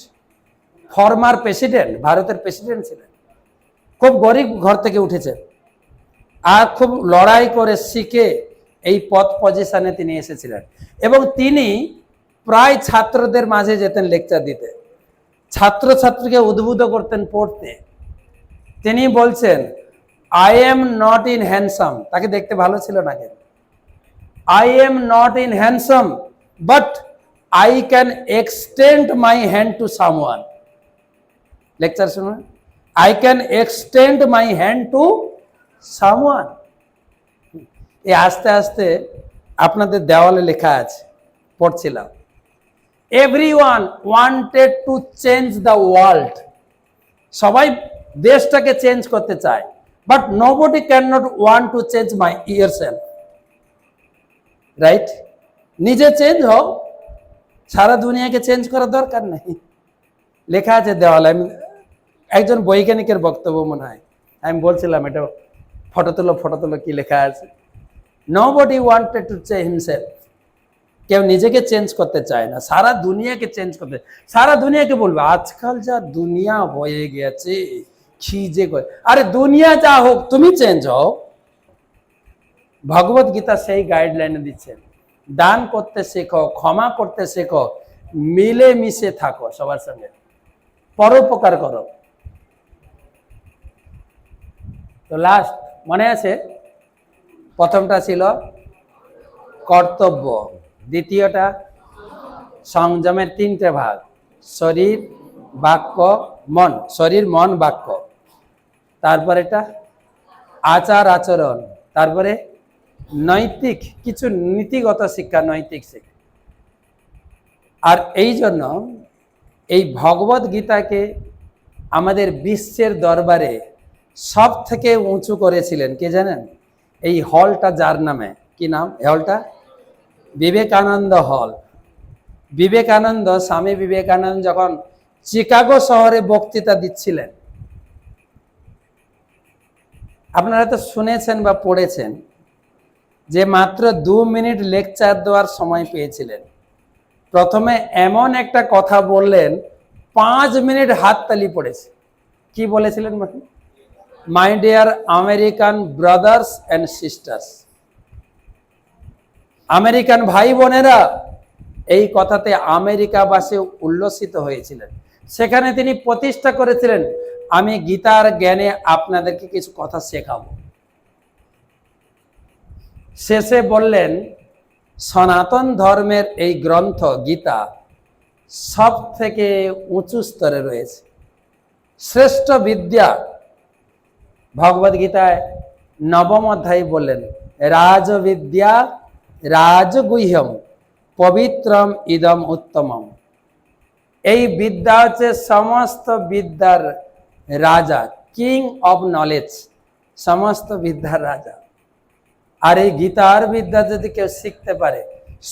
ফর্মার প্রেসিডেন্ট, ভারতের প্রেসিডেন্ট ছিলেন। খুব গরিব ঘর থেকে উঠেছে, আর খুব লড়াই করে শিখে এই পদ পজিশনে তিনি এসেছিলেন। এবং তিনি প্রায় ছাত্রদের মাঝে যেতেন লেকচার দিতে, ছাত্রছাত্রীকে উদ্বুদ্ধ করতেন পড়তে। তিনি বলছেন, I am not in handsome, তাকে দেখতে ভালো ছিল না কেন, I am not in handsome but I can extend my hand to someone. Lecture শুনুন, I can extend my hand to someone. এই আস্তে আস্তে আপনাদের দেওয়ালে লেখা আছে, পড়ছিলাম, everyone wanted to change the world. সবাই দেশটাকে চেঞ্জ করতে চায়, but nobody can not want to change my yourself. Right? নিজে চেঞ্জ হও, সারা দুনিয়াকে চেঞ্জ করার দরকার নেই। লেখা আছে দেওয়ালে। আমি একজন বৈজ্ঞানিকের বক্তব্য মনে হয়, আমি বলছিলাম এটা ফটো তুলো কি লেখা আছে, nobody wanted to change himself. কেউ নিজেকে চেঞ্জ করতে চায় না, সারা দুনিয়াকে চেঞ্জ করতে, সারা দুনিয়াকে বলবে আজকাল যা দুনিয়া হয়ে গেছে কি যে করে, আরে দুনিয়া যা হোক তুমি চেঞ্জ হও। ভগবত গীতা সেই গাইডলাইনে দিচ্ছেন, দান করতে শেখো, ক্ষমা করতে শেখো, মিলে মিশে থাকো সবার সঙ্গে, পরোপকার করো। তো লাস্ট মনে আছে, প্রথমটা ছিল কর্তব্য, দ্বিতীয়টা সংযমের তিনটে ভাগ, শরীর বাক্য মন, শরীর মন বাক্য, তারপরে এটা আচার আচরণ, তারপরে নৈতিক কিছু নীতিগত শিক্ষা, নৈতিক শিক্ষা। আর এই জন্য এই ভগবত গীতাকে আমাদের বিশ্বের দরবারে সব থেকে উঁচু করেছিলেন কে জানেন? এই হলটা যার নামে, কি নাম হলটা? বিবেকানন্দ হল। বিবেকানন্দ, স্বামী বিবেকানন্দ যখন চিকাগো শহরে বক্তৃতা দিচ্ছিলেন, আপনারা তো শুনেছেন বা পড়েছেন যে মাত্র 2 মিনিট লেকচার দেওয়ার সময় পেয়েছিলেন। প্রথমে এমন একটা কথা বললেন, 5 মিনিট হাততালি পড়েছে। কি বলেছিলেন? My dear American brothers and sisters, American ভাই বোনেরা, এই কথাতে আমেরিকাবাসী উল্লসিত হয়েছিলেন। সেখানে তিনি প্রতিষ্ঠা করেছিলেন, আমি গীতার জ্ঞানে আপনাদেরকে কিছু কথা শেখাবো। শেষে বললেন, সনাতন ধর্মের এই গ্রন্থ গীতা সব থেকে উঁচু স্তরে রয়েছে, শ্রেষ্ঠ বিদ্যা। ভগবদ গীতায় 9ম অধ্যায়ে বললেন, রাজবিদ্যা রাজগুহ্যম পবিত্রম ইদম উত্তমম। এই বিদ্যা হচ্ছে সমস্ত বিদ্যার রাজা, কিং অব নলেজ, সমস্ত বিদ্যার রাজা। আর এই গীতার বিদ্যা যদি কেউ শিখতে পারে,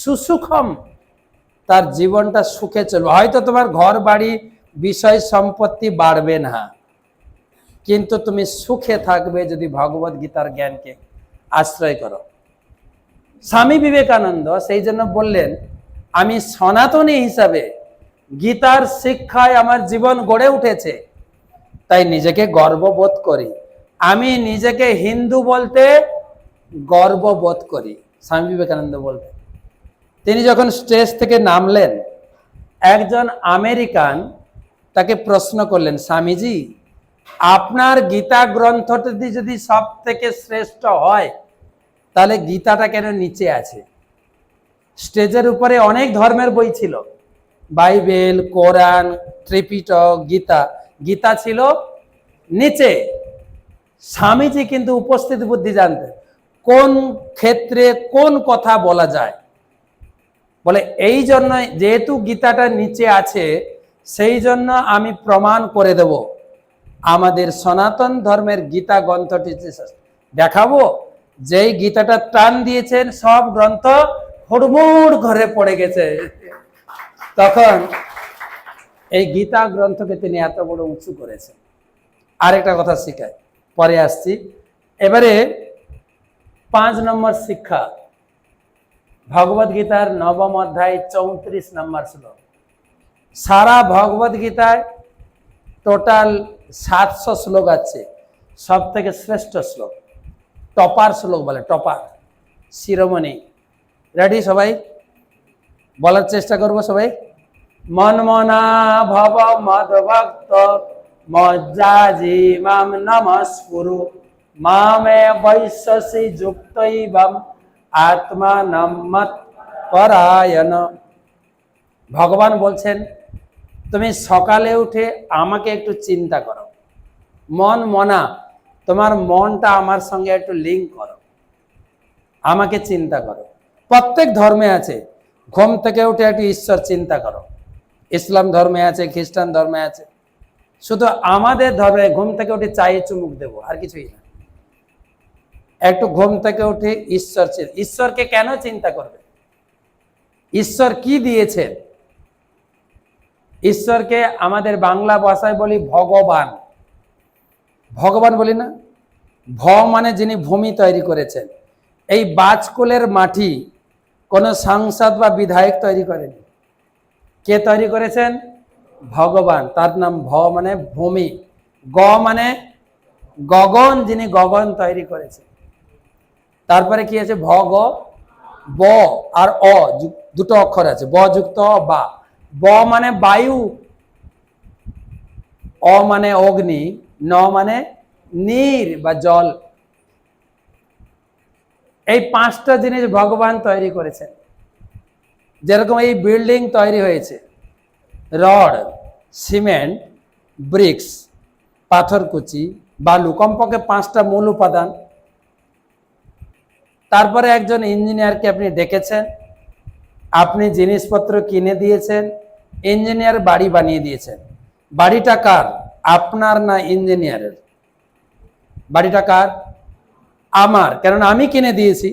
সুসুখম, তার জীবনটা সুখে চলবে। হয়তো তোমার ঘর বাড়ি বিষয় সম্পত্তি বাড়বে না, কিন্তু তুমি সুখে থাকবে যদি ভগবত গীতার জ্ঞানকে আশ্রয় করো। স্বামী বিবেকানন্দ সেই জন্য বললেন, আমি সনাতনী হিসাবে গীতার শিক্ষায় আমার জীবন গড়ে উঠেছে, তাই নিজেকে গর্ববোধ করি। আমি নিজেকে হিন্দু বলতে গর্ববোধ করি, স্বামী বিবেকানন্দ বলতেন। তিনি যখন স্টেজ থেকে নামলেন, একজন আমেরিকান তাকে প্রশ্ন করলেন, স্বামীজি, আপনার গীতা গ্রন্থটি যদি সব থেকে শ্রেষ্ঠ হয়, তাহলে গীতাটা কেন নিচে আছে? স্টেজের উপরে অনেক ধর্মের বই ছিল, বাইবেল, কোরআন, ত্রিপিটক, গীতা। গীতা ছিল নিচে। স্বামীজি কিন্তু উপস্থিত বুদ্ধি জানতেন, কোন ক্ষেত্রে কোন কথা বলা যায়। বলে এই জন্য, যেহেতু গীতাটা নিচে আছে, সেই জন্য আমি প্রমাণ করে দেব, আমাদের সনাতন ধর্মের গীতা গ্রন্থটি দেখাবো, যেই গীতাটা টান দিয়েছেন সব গ্রন্থ হুড়মুড় ঘরে পড়ে গেছে। তখন এই গীতা গ্রন্থকে তিনি এত বড় উঁচু করেছেন। আরেকটা কথা শিখায়, পরে আসছি। এবারে 5 নম্বর শিক্ষা, ভগবদ গীতার 9ম অধ্যায় 34 নম্বর শ্লোক। সারা ভগবদ গীতায় টোটাল 700 শ্লোক আছে, সব থেকে শ্রেষ্ঠ শ্লোক, টপার শ্লোক বলে, টপার, শিরোমণি। রেডি সবাই? বলার চেষ্টা করবো সবাই। মনমনা ভব মদভক্ত মজ্জাজি মাম নমস্কুরু মামে বৈশ্যসি যুক্তৈবম আত্মানম মৎপরায়ণ। ভগবান বলছেন, তুমি সকালে উঠে আমাকে একটু চিন্তা করো, মন মনা, তোমার মনটা আমার সঙ্গে একটু লিঙ্ক করো, আমাকে চিন্তা করো। প্রত্যেক ধর্মে আছে। ঘুম থেকে উঠে একটু ঈশ্বর চিন্তা করো। ইসলাম ধর্মে আছে, খ্রিস্টান ধর্মে আছে। শুধু আমাদের ধর্মে ঘুম থেকে উঠে চায়ে চুমুক দেবো, আর কিছুই না। একটু ঘুম থেকে উঠে ঈশ্বরকে কেন চিন্তা করবে? ঈশ্বর কি দিয়েছেন? ঈশ্বরকে আমাদের বাংলা ভাষায় বলি ভগবান। ভগবান বলি না? ভ মানে যিনি ভূমি তৈরি করেছেন। এই বাজকুলের মাটি কোন সাংসদ বা বিধায়ক তৈরি করেনি। কে তৈরি করেছেন? ভগবান। তার নাম ভ মানে ভূমি, গ মানে গগন, যিনি গগন তৈরি করেছেন। তারপরে কি আছে? ভ গ ব আর অ দুটো অক্ষর আছে, ব যুক্ত বা। ব মানে বায়ু, অ মানে অগ্নি, ন মানে নীর বা জল। এই পাঁচটা জিনিস ভগবান তৈরি করেছেন। যেরকম এই বিল্ডিং তৈরি হয়েছে, রড, সিমেন্ট, ব্রিক্স, পাথরকুচি, বালু, কমপক্ষে পাঁচটা মূল উপাদান। তারপরে একজন ইঞ্জিনিয়ারকে আপনি ডেকেছেন, আপনি জিনিসপত্র কিনে দিয়েছেন, ইঞ্জিনিয়ার বাড়ি বানিয়ে দিয়েছেন। বাড়িটা কার? আপনার না ইঞ্জিনিয়ারের? বাড়িটা কার? আমার, কেননা আমি কিনে দিয়েছি।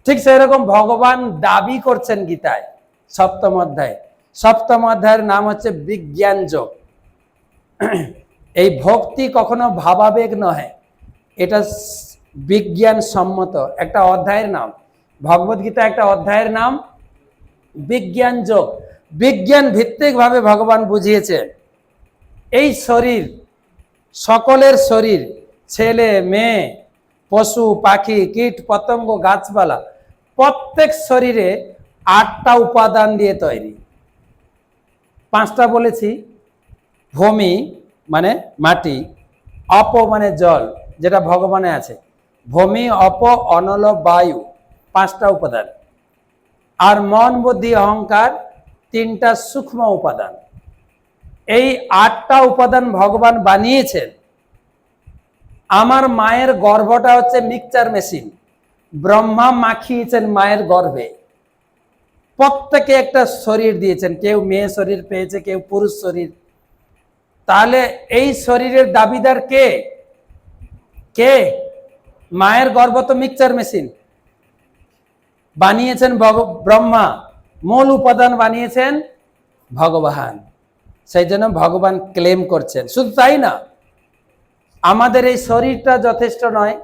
ঠিক সেরকম ভগবান দাবি করছেন গীতায় সপ্তম অধ্যায়। সপ্তম অধ্যায়ের নাম হচ্ছে বিজ্ঞান যোগ। এই ভক্তি কখনো ভাবাবেগ নয়, এটা বিজ্ঞান সম্মত একটা অধ্যায়ের নাম। ভগবদ গীতা একটা অধ্যায়ের নাম বিজ্ঞান যোগ। বিজ্ঞান ভিত্তিক ভাবে ভগবান বুঝিয়েছেন এই শরীর, সকলের শরীর, ছেলে মেয়ে, পশু পাখি, কীট পতঙ্গ, গাছপালা, প্রত্যেক শরীরে 8টা উপাদান দিয়ে তৈরি। 5টা বলেছি। ভূমি মানে মাটি, অপ মানে জল, যেটা ভগবানে আছে। ভূমি, অপ, অনল, বায়ু, 5টা উপাদান। আর মন, বুদ্ধি, অহংকার, 3টা সূক্ষ্ম উপাদান। এই 8টা উপাদান ভগবান বানিয়েছেন। আমার মায়ের গর্ভটা হচ্ছে মিক্সচার মেশিন। ব্রহ্মা মাখিয়েছেন মায়ের গর্ভে। প্রত্যেকে একটা শরীর দিয়েছেন, কেউ মেয়ে শরীর পেয়েছে, কেউ পুরুষ শরীর। তাহলে এই শরীরের দাবিদার কে? কে? মায়ের গর্ভ তো মিক্সচার মেশিন বানিয়েছেন ব্রহ্মা, মূল উপাদান বানিয়েছেন ভগবান। সেই জন্য ভগবান ক্লেম করছেন। শুধু তাই না, আমাদের এই শরীরটা যথেষ্ট নয়,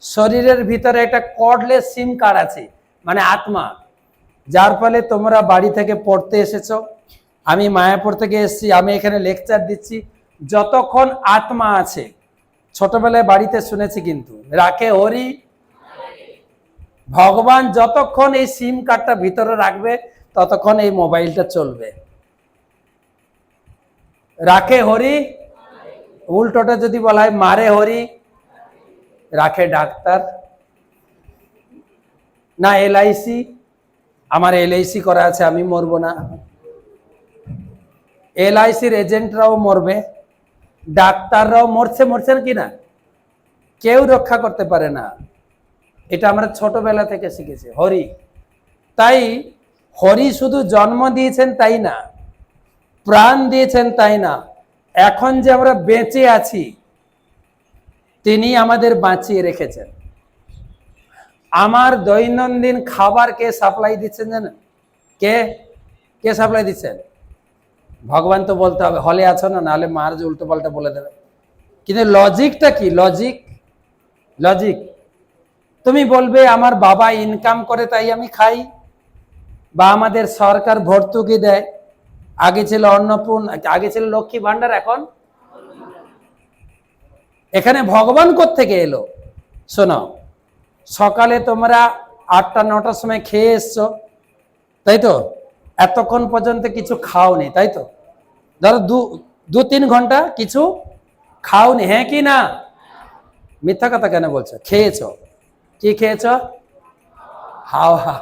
শরীরের ভিতরে একটা কর্ডলেস সিম কার্ড আছে, মানে আত্মা। যার ফলে তোমরা বাড়ি থেকে পড়তে এসেছো, আমি মায়াপুর থেকে এসেছি, আমি এখানে লেকচার দিচ্ছি, যতক্ষণ আত্মা আছে। ছোটবেলায় বাড়িতে শুনেছি, কিন্তু রাখে হরি। ভগবান যতক্ষণ এই সিম কার্ডটা ভিতরে রাখবে ততক্ষণ এই মোবাইলটা চলবে। রাখে হরি, উল্টোটা যদি বলা হয় মারে হরি, রাখে ডাক্তার না LIC। আমার LIC করা আছে, আমি মরবো না। LICর এজেন্টরাও মরবে, ডাক্তাররাও মরছেন কি না? কেউ রক্ষা করতে পারে না। এটা আমরা ছোটবেলা থেকে শিখেছি, হরি। তাই হরি শুধু জন্ম দিয়েছেন তাই না, প্রাণ দিয়েছেন তাই না, এখন যে আমরা বেঁচে আছি তিনি আমাদের বাঁচিয়ে রেখেছেন। আমার দৈনন্দিন খাবার কে সাপ্লাই দিচ্ছেন জানেন? কে কে সাপ্লাই দিচ্ছেন? ভগবান তো বলতে হবে, হলে আছো না, নাহলে মার যে উল্টো পাল্টা বলে দেবে। কিন্তু লজিকটা কি? লজিক তুমি বলবে আমার বাবা ইনকাম করে তাই আমি খাই, বা আমাদের সরকার ভর্তুকি দেয়। আগে ছিল অন্নপূর্ণা, আগে ছিল লক্ষ্মী ভান্ডার, এখন এখানে ভগবান কোত্থেকে এলো? শোনো, সকালে তোমরা 8টা 9টার সময় খেয়ে এসছো, তাই তো? এতক্ষণ পর্যন্ত কিছু খাওনি, তাই তো? ধরো 2-3 ঘন্টা কিছু খাওনি, হ্যাঁ কি না? মিথ্যা কথা কেন বলছো? খেয়েছো। কি খেয়েছো? হাওয়া।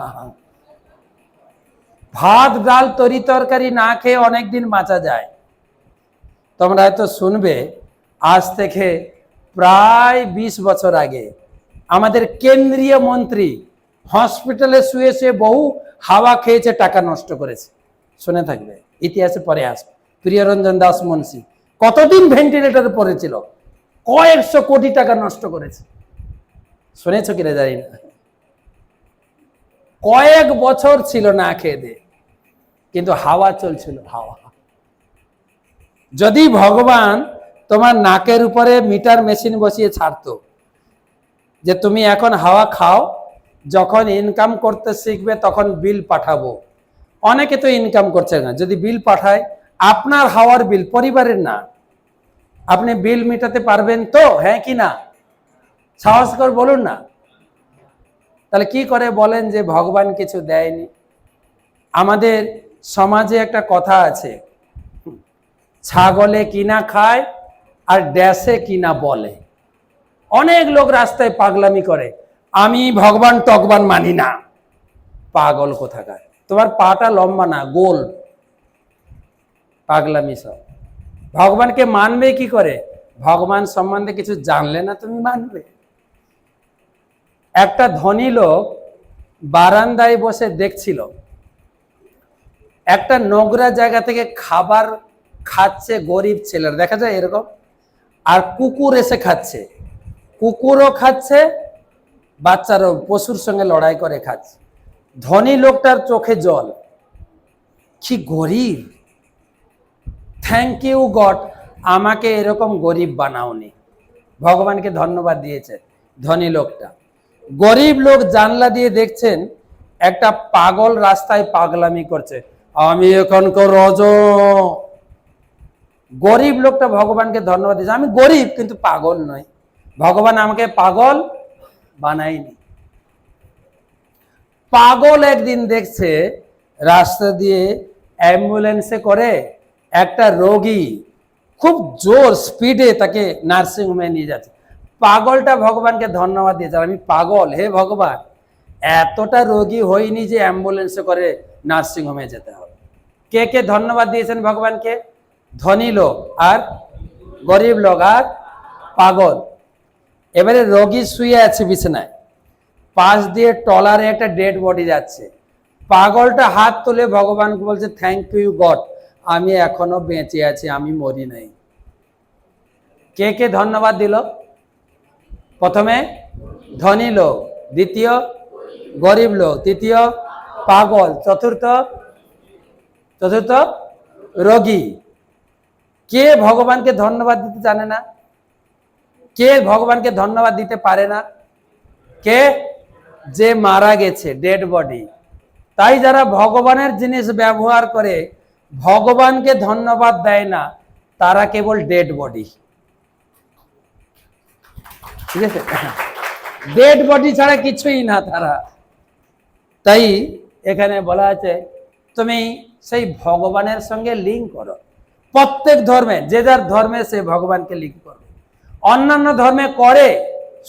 ভাত ডাল তরি তরকারি না খেয়ে অনেকদিন বাঁচা যায়। তোমরা হয়তো শুনবে, আজ থেকে প্রায় 20 বছর আগে আমাদের কেন্দ্রীয় মন্ত্রী হসপিটালে শুয়ে শুয়ে বহু হাওয়া খেয়েছে, টাকা নষ্ট করেছে। শুনে থাকবে, ইতিহাসে পরে আসবে। প্রিয়রঞ্জন দাস মুন্সি কতদিন ভেন্টিলেটরে পড়েছিল, কয়েকশো কোটি টাকা নষ্ট করেছে। শুনেছ কিনা জানি না, কয়েক বছর ছিল না খেয়ে দিয়ে, কিন্তু হাওয়া চলছিল, হাওয়া। যদি ভগবান তোমার নাকের উপরে মিটার মেশিন বসিয়ে ছাড়তো যে তুমি এখন হাওয়া খাও, যখন ইনকাম করতে শিখবে তখন বিল পাঠাবো। অনেকে তো ইনকাম করছে না, যদি বিল পাঠায়, আপনার হাওয়ার বিল, পরিবারের না, আপনি বিল মেটাতে পারবেন তো? হ্যাঁ কি না? সাহস করে বলুন না। তাহলে কি করে বলেন যে ভগবান কিছু দেয়নি? আমাদের সমাজে একটা কথা আছে, ছাগলে কিনা খায় আর ড্যাশে কিনা বলে। অনেক লোক রাস্তায় পাগলামি করে, আমি ভগবান টগবান মানি না। পাগল কোথাকার, তোমার পাটা লম্বা না, গোল। পাগলামি সব। ভগবানকে মানবে কি করে? ভগবান সম্বন্ধে কিছু জানলে না তুমি মানবে? একটা ধনী লোক বারান্দায় বসে দেখছিল, একটা নোংরা জায়গা থেকে খাবার খাচ্ছে গরিব ছেলেরা, দেখা যায় এরকম, আর কুকুর এসে খাচ্ছে, কুকুরও খাচ্ছে, বাচ্চারাও পশুর সঙ্গে লড়াই করে খাচ্ছে। ধনী লোকটার চোখে জল, কি গরিব, থ্যাংক ইউ গড, আমাকে এরকম গরিব বানাওনি। ভগবানকে ধন্যবাদ দিয়েছে ধনী লোকটা। গরিব লোক জানলা দিয়ে দেখছেন একটা পাগল রাস্তায় পাগলামি করছে, আমি এখনকার রজ। গরিব লোকটা ভগবানকে ধন্যবাদ দিয়েছে, আমি গরিব কিন্তু পাগল নই, ভগবান আমাকে পাগল বানায়নি। পাগল একদিন দেখছে রাস্তা দিয়ে অ্যাম্বুলেন্সে করে একটা রোগী খুব জোর স্পিডে তাকে নার্সিং হোমে নিয়ে যাচ্ছে। পাগলটা ভগবানকে ধন্যবাদ দিয়েছে, আমি পাগল, হে ভগবান, এতটা রোগী হয়নি যে অ্যাম্বুলেন্সে করে নার্সিং হোমে যেতে হবে। কে কে ধন্যবাদ দিয়েছেন ভগবানকে? ধনী লোক আর গরিব লোক আর পাগল। এবারে রোগী শুয়ে আছে বিছানায়, পাশ দিয়ে টলারে একটা ডেড বডি যাচ্ছে, পাগলটা হাত তুলে ভগবানকে বলছে, থ্যাংক ইউ গড, আমি এখনো বেঁচে আছি, আমি মরি নাই। কে কে ধন্যবাদ দিল? প্রথমে ধনী লোক, দ্বিতীয় গরিব লোক, তৃতীয় পাগল, চতুর্থ রোগী। কে ভগবানকে ধন্যবাদ দিতে জানে না? কে ভগবানকে ধন্যবাদ দিতে পারে না? কে? যে মারা গেছে, ডেড বডি। তাই যারা ভগবানের জিনিস ব্যবহার করে ভগবানকে ধন্যবাদ দেয় না, তারা কেবল ডেড বডি। ঠিক আছে, ডেড বডি ছাড়া কিছুই না তারা। তাই এখানে বলা আছে তুমি সেই ভগবানের সঙ্গে লিঙ্ক করো। প্রত্যেক ধর্মে, যে যার ধর্মে সে ভগবানকে লিঙ্ক করবে। অন্যান্য ধর্মে করে,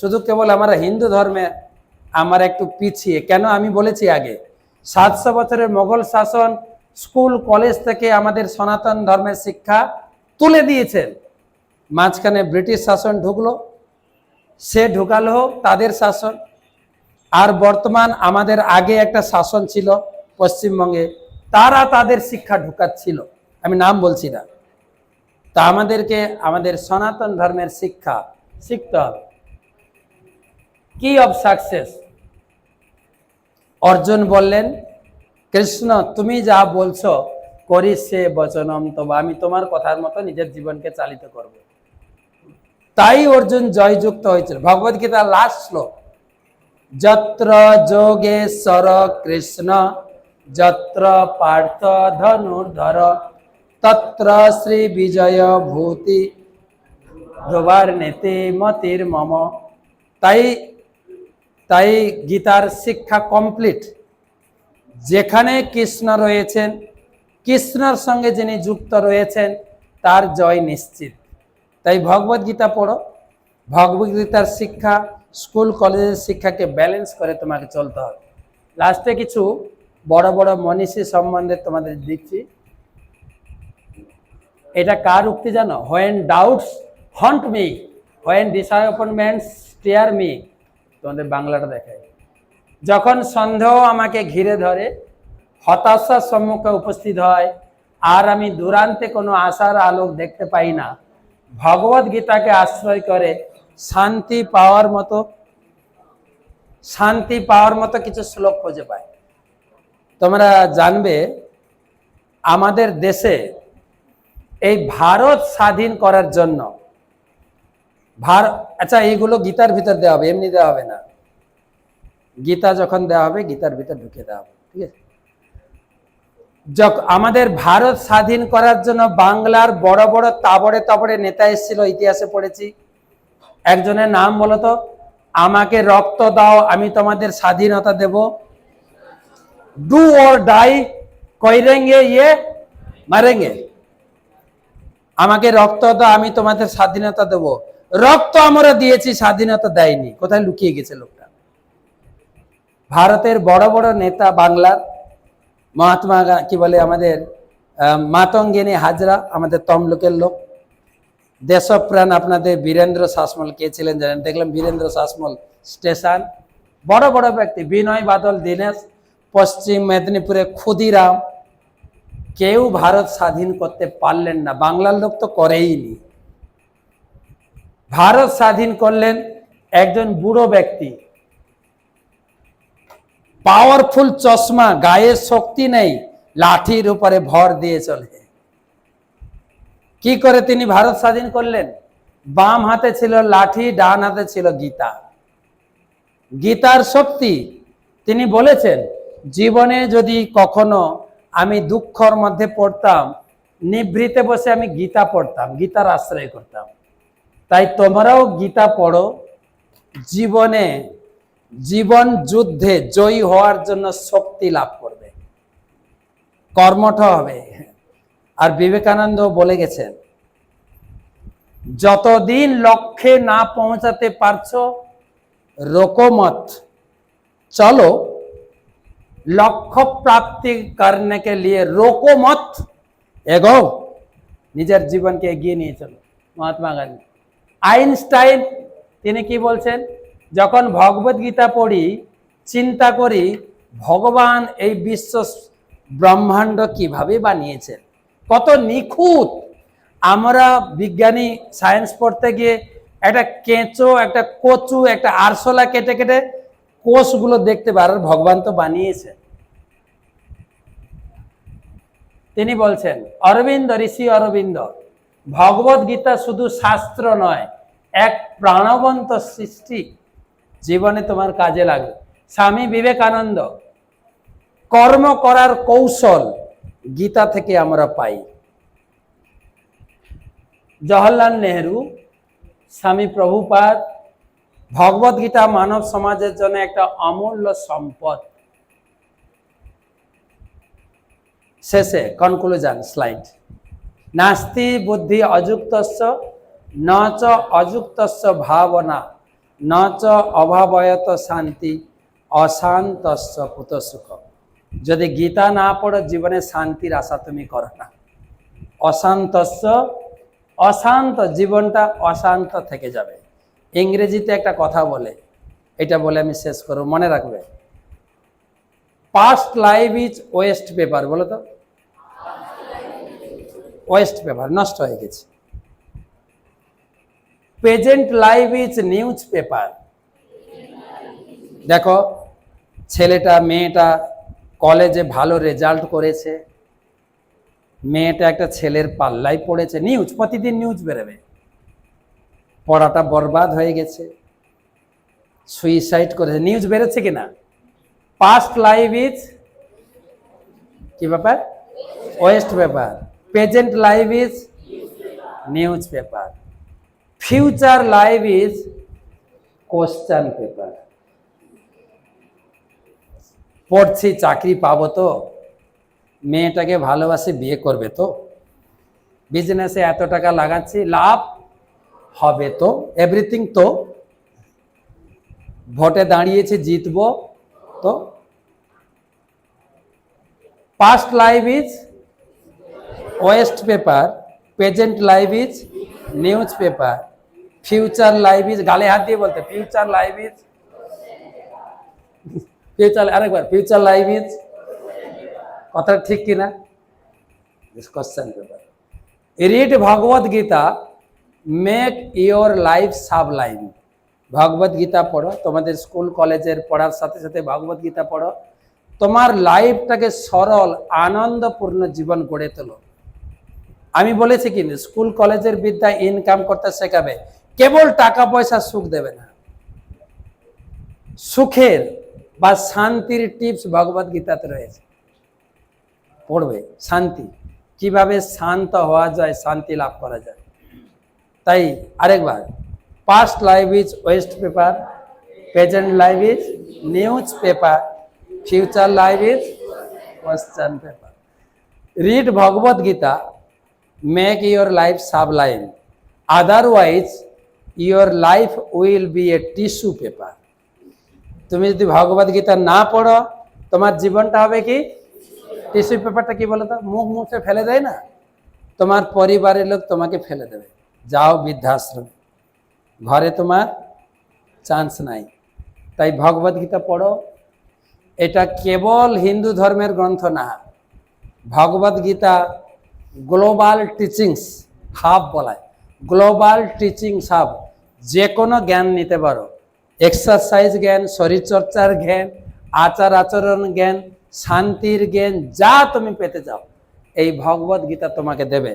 শুধু কেবল আমরা হিন্দু ধর্মে আমরা একটু পিছিয়ে। কেন? আমি বলেছি আগে, 700 বছরের মোগল শাসন স্কুল কলেজ থেকে আমাদের সনাতন ধর্মের শিক্ষা তুলে দিয়েছেন। মাঝখানে ব্রিটিশ শাসন ঢুকলো, সে ঢুকালো তাদের শাসন। আর বর্তমান আমাদের আগে একটা শাসন ছিল পশ্চিমবঙ্গে, তারা তাদের শিক্ষা ঢুকাচ্ছিল, আমি নাম বলছি না। তা আমাদেরকে আমাদের সনাতন ধর্মের শিক্ষা শিখতে হবে। কি অফ সাকসেস? অর্জুন বললেন, কৃষ্ণ তুমি যা বলছো করি সে বচনম তব, আমি তোমার কথার মতো নিজের জীবনকে চালিত করব। তাই অর্জুন জয়যুক্ত হয়েছিল। ভগবদ গীতার লাস্ট শ্লোক, যত্র যোগেশ্বর কৃষ্ণ যত্র পার্থ ধনুর্ধর তত্র শ্রী বিজয় ভূতি ধ্রুবার নেতে মতির মম। তাই গীতার শিক্ষা কমপ্লিট। যেখানে কৃষ্ণ রয়েছেন, কৃষ্ণর সঙ্গে যিনি যুক্ত রয়েছেন, তার জয় নিশ্চিত। তাই ভগবদ গীতা পড়ো। ভগবদ গীতার শিক্ষা স্কুল কলেজের শিক্ষাকে ব্যালেন্স করে তোমাকে চলতে হবে। লাস্টে কিছু বড় বড় মনীষী সম্বন্ধে তোমাদের দিচ্ছি। এটা কার উক্তি জানো? When doubts haunt me, when disappointments stare me. তোমাদের বাংলাটা দেখায়, যখন সন্দেহ আমাকে ঘিরে ধরে, হতাশার সম্মুখে উপস্থিত হয়, আর আমি দূরান্তে কোনো আশার আলোক দেখতে পাই না, ভগবত গীতাকে আশ্রয় করে শান্তি পাওয়ার মতো কিছু শ্লোক খুঁজে পাই। তোমরা জানবে আমাদের দেশে এই ভারত স্বাধীন করার জন্য আচ্ছা এইগুলো গীতার ভিতর দেওয়া হবে, এমনি দেওয়া হবে না। গীতা যখন দেওয়া হবে গীতার ভিতর ঢুকে দেওয়া হবে, ঠিক আছে? আমাদের ভারত স্বাধীন করার জন্য বাংলার বড় বড় তাবড়ে নেতা এসেছিল, ইতিহাসে পড়েছি। একজনের নাম বলো তো, আমাকে রক্ত দাও আমি তোমাদের স্বাধীনতা দেব, ডু অর ডাই কইরেঙ্গে ইয়ে মারেঙ্গে। আমাকে রক্ত দাও আমি তোমাদের স্বাধীনতা দেব। রক্ত আমরা দিয়েছি, স্বাধীনতা দেয়নি। কোথায় লুকিয়ে গেছে লোকটা? ভারতের বড় বড় নেতা বাংলার, মহাত্মা কি বলে আমাদের মাতঙ্গিনী হাজরা, আমাদের তমলুকের লোক। দেশপ্রাণ আপনাদের বীরেন্দ্র শাসমল কে ছিলেন জানেন? দেখলাম বীরেন্দ্র শাসমল স্টেশন। বড় বড় ব্যক্তি, বিনয় বাদল দীনেশ, পশ্চিম মেদিনীপুরে ক্ষুদিরাম, কেউ ভারত স্বাধীন করতে পারলেন না। বাংলার লোক তো করেইনি। ভারত স্বাধীন করলেন একজন বুড়ো ব্যক্তি, পাওয়ারফুল চশমা, গায়ে শক্তি নেই, লাঠির উপরে ভর দিয়ে চলে। কি করে তিনি ভারত স্বাধীন করলেন? বাম হাতে ছিল লাঠি, ডান হাতে ছিল গীতা। গীতার শক্তি। তিনি বলেছেন, জীবনে যদি কখনো আমি দুঃখর মধ্যে পড়তাম, নিভৃতে বসে আমি গীতা পড়তাম, গীতার আশ্রয় করতাম। তাই তোমরাও গীতা পড়ো, জীবন যুদ্ধে জয়ী হওয়ার জন্য শক্তি লাভ করবে, কর্মঠ হবে। আর বিবেকানন্দ বলে গেছেন, যতদিন লক্ষ্যে না পৌঁছাতে পারছো রোকো মত, চলো লক্ষ্য প্রাপ্তি করনে কে লিয়ে রোকো মত, এগো, নিজের জীবনকে এগিয়ে নিয়ে চলো। মহাত্মা গান্ধী। আইনস্টাইন তিনি কি বলছেন? যখন ভগবত গীতা পড়ি, চিন্তা করি ভগবান এই বিশ্ব ব্রহ্মাণ্ড কিভাবে বানিয়েছেন, কত নিখুঁত। আমরা বিজ্ঞানী সায়েন্স পড়তে গিয়ে একটা কেঁচো, একটা কচু, একটা আরশোলা কেটে কেটে কোষগুলো দেখতে পারে, ভগবান তো বানিয়েছেন। তিনি বলছেন, অরবিন্দ, ঋষি অরবিন্দ, ভগবত গীতা শুধু শাস্ত্র নয়, এক প্রাণবন্ত সৃষ্টি, জীবনে তোমার কাজে লাগে। স্বামী বিবেকানন্দ, কর্ম করার কৌশল গীতা থেকে আমরা পাই। জওহরলাল নেহরু, স্বামী প্রভুপাদ, ভগবত গীতা মানব সমাজের জন্য একটা অমূল্য সম্পদ। শেষে কনক্লুশন স্লাইড। নাস্তি বুদ্ধি অযুক্তস্য ন চ অযুক্তস্য ভাবনা ন চ অভাবয়ত শান্তি অশান্তস্য কুত সুখ। যদি গীতা না পড়ো, জীবনে শান্তির আশা তুমি করো না। অশান্ত জীবনটা অশান্ত থেকে যাবে। ইংরেজিতে একটা কথা বলে, এটা বলে আমি শেষ করব, মনে রাখবে। Past life is waste paper. বলো তো, ওয়েস্ট পেপার, নষ্ট হয়ে গেছে। Present life is news paper. দেখো, ছেলেটা মেয়েটা কলেজে ভালো রেজাল্ট করেছে, মেয়েটা একটা ছেলের পাল্লায় পড়েছে, নিউজ, প্রতিদিন নিউজ বেরোবে। পড়াটা বরবাদ হয়ে গেছে, সুইসাইড করেছে, নিউজ বেরোচ্ছে কিনা? পাস্ট লাইফ ইজ কি ব্যাপার? West paper. Present life is news paper. Future life is question paper. পড়ছি, চাকরি পাবো তো, মেয়েটাকে ভালোবাসে, বিয়ে করবে তো, বিজনেসে এত টাকা লাগাচ্ছি, লাভ হবে তো, এভরিথিং তো, ভোটে দাঁড়িয়েছে, জিতবো তো। Past life is waste paper, present life is news paper, future life is, গালে হাত দিয়ে বলতে, ফিউচার লাইফ ইজ ফিউচার, আরেকবার, ফিউচার লাইফ ইজ, কথাটা ঠিক কিনা? Question paper. Read Bhagavad Gita, make your life sublime. Bhagavad Gita পড়ো, তোমাদের স্কুল কলেজের পড়ার সাথে সাথে ভগবত গীতা পড়ো, তোমার লাইফটাকে সরল আনন্দপূর্ণ জীবন গড়ে তোলো। আমি বলেছি কি স্কুল কলেজের বিদ্যা ইনকাম করতে শেখাবে, কেবল টাকা পয়সা সুখ দেবে না। সুখের বা শান্তির টিপস ভগবত গীতাতে রয়েছে, পড়বে। শান্তি, কিভাবে শান্ত হওয়া যায়, শান্তি লাভ করা যায়। তাই আরেকবার, past life is waste paper, present life is news paper, future life is question paper. Read Bhagavad Gita, make your life sublime, otherwise your life will be a tissue paper. তুমি যদি ভগবত গীতা না পড়ো, তোমার জীবনটা হবে কি টিস্যু পেপারটা। কি বলো তো, মুখ মুছে ফেলে দেয় না, তোমার পরিবারের লোক তোমাকে ফেলে দেবে, যাও বৃদ্ধাশ্রমে, ঘরে তোমার চান্স নাই। তাই ভগবত গীতা পড়ো। এটা কেবল হিন্দু ধর্মের গ্রন্থ না, Bhagavad Gita global teachings hub বলায়, গ্লোবাল টিচিংস হাব। যে কোনো জ্ঞান নিতে পারো, এক্সারসাইজ জ্ঞান, শরীরচর্চার জ্ঞান, আচার আচরণ জ্ঞান, শান্তির জ্ঞান, যা তুমি পেতে চাও এই ভগবত গীতা তোমাকে দেবে।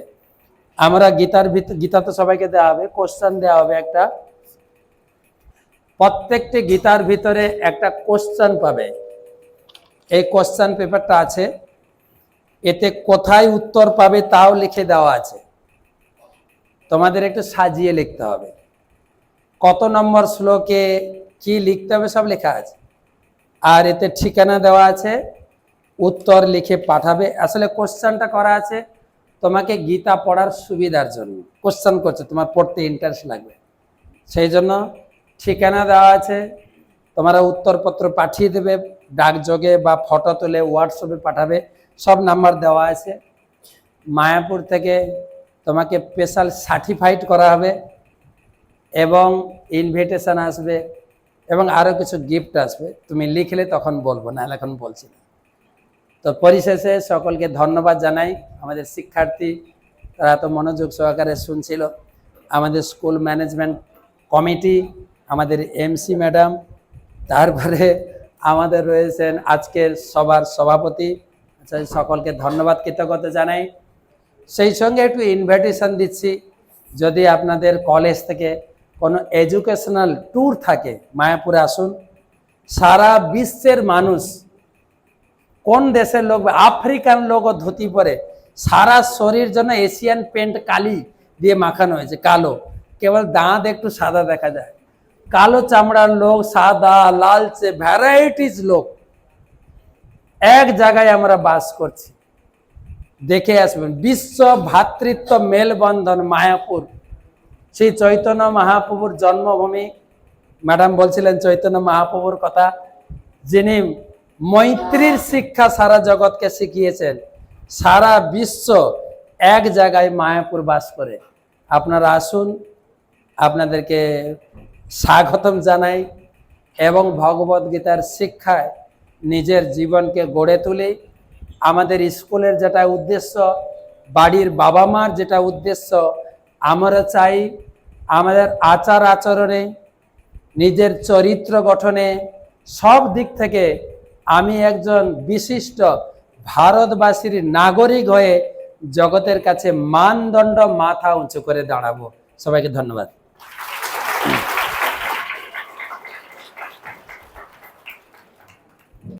আমরা গীতার গীতা তো সবাইকে দেওয়া হবে, কোশ্চেন দেওয়া হবে একটা, প্রত্যেকটি গীতার ভিতরে একটা কোশ্চেন পাবে। এই কোশ্চেন পেপারটা আছে, এতে কোথায় উত্তর পাবে তাও লিখে দেওয়া আছে, তোমাদের একটু সাজিয়ে লিখতে হবে। কত নম্বর শ্লোকে কি লিখতে হবে সব লেখা আছে, আর এতে ঠিকানা দেওয়া আছে, উত্তর লিখে পাঠাবে। আসলে কোশ্চেনটা করা আছে তোমাকে গীতা পড়ার সুবিধার জন্য, কোশ্চেন করছে, তোমার পড়তে ইন্টারেস্ট লাগবে সেই জন্য ঠিকানা দেওয়া আছে। তোমরা উত্তরপত্র পাঠিয়ে দেবে, ডাকযোগে বা ফটো তুলে হোয়াটসঅ্যাপে পাঠাবে, সব নাম্বার দেওয়া আছে। মায়াপুর থেকে তোমাকে স্পেশাল সার্টিফাইড করা হবে এবং ইনভিটেশন আসবে এবং আরও কিছু গিফট আসবে। তুমি লিখলে তখন বলবো, না এখন বলছি না। তো পরিশেষে সকলকে ধন্যবাদ জানাই। আমাদের শিক্ষার্থী তারা তো মনোযোগ সহকারে শুনছিল, আমাদের স্কুল ম্যানেজমেন্ট কমিটি, আমাদের এমসি ম্যাডাম, তারপরে আমাদের রয়েছেন আজকের সবার সভাপতি। আচ্ছা, সকলকে ধন্যবাদ কৃতজ্ঞতা জানাই। সেই সঙ্গে একটু ইনভিটেশন দিচ্ছি, যদি আপনাদের কলেজ থেকে কোনো এডুকেশনাল ট্যুর থাকে মায়াপুরে আসুন। সারা বিশ্বের মানুষ, কোন দেশের লোক, আফ্রিকান লোকও ধুতি পরে, সারা শরীর জন্য এশিয়ান পেন্ট কালি দিয়ে মাখানো হয়েছে, কালো, কেবল দাঁত একটু সাদা দেখা যায়। কালো চামড়ার লোক, সাদা, লালচে, ভ্যারাইটিস লোক এক জায়গায় আমরা বাস করছি, দেখে আসবেন। বিশ্ব ভ্রাতৃত্ব মেলবন্ধন মায়াপুর, সেই চৈতন্য মহাপ্রভুর জন্মভূমি। ম্যাডাম বলছিলেন চৈতন্য মহাপ্রভুর কথা, যিনি মৈত্রীর শিক্ষা সারা জগৎকে শিখিয়েছেন। সারা বিশ্ব এক জায়গায় মায়াপুর বাস করে। আপনারা আসুন, আপনাদেরকে স্বাগতম জানাই এবং ভগবত গীতার শিক্ষায় নিজের জীবনকে গড়ে তুলি। আমাদের স্কুলের যেটা উদ্দেশ্য, বাড়ির বাবা মার যেটা উদ্দেশ্য, আমরা চাই আমাদের আচার আচরণে, নিজের চরিত্র গঠনে, সব দিক থেকে আমি একজন বিশিষ্ট ভারতবাসীর নাগরিক হয়ে জগতের কাছে মানদণ্ড মাথা উঁচু করে দাঁড়াবো। সবাইকে ধন্যবাদ।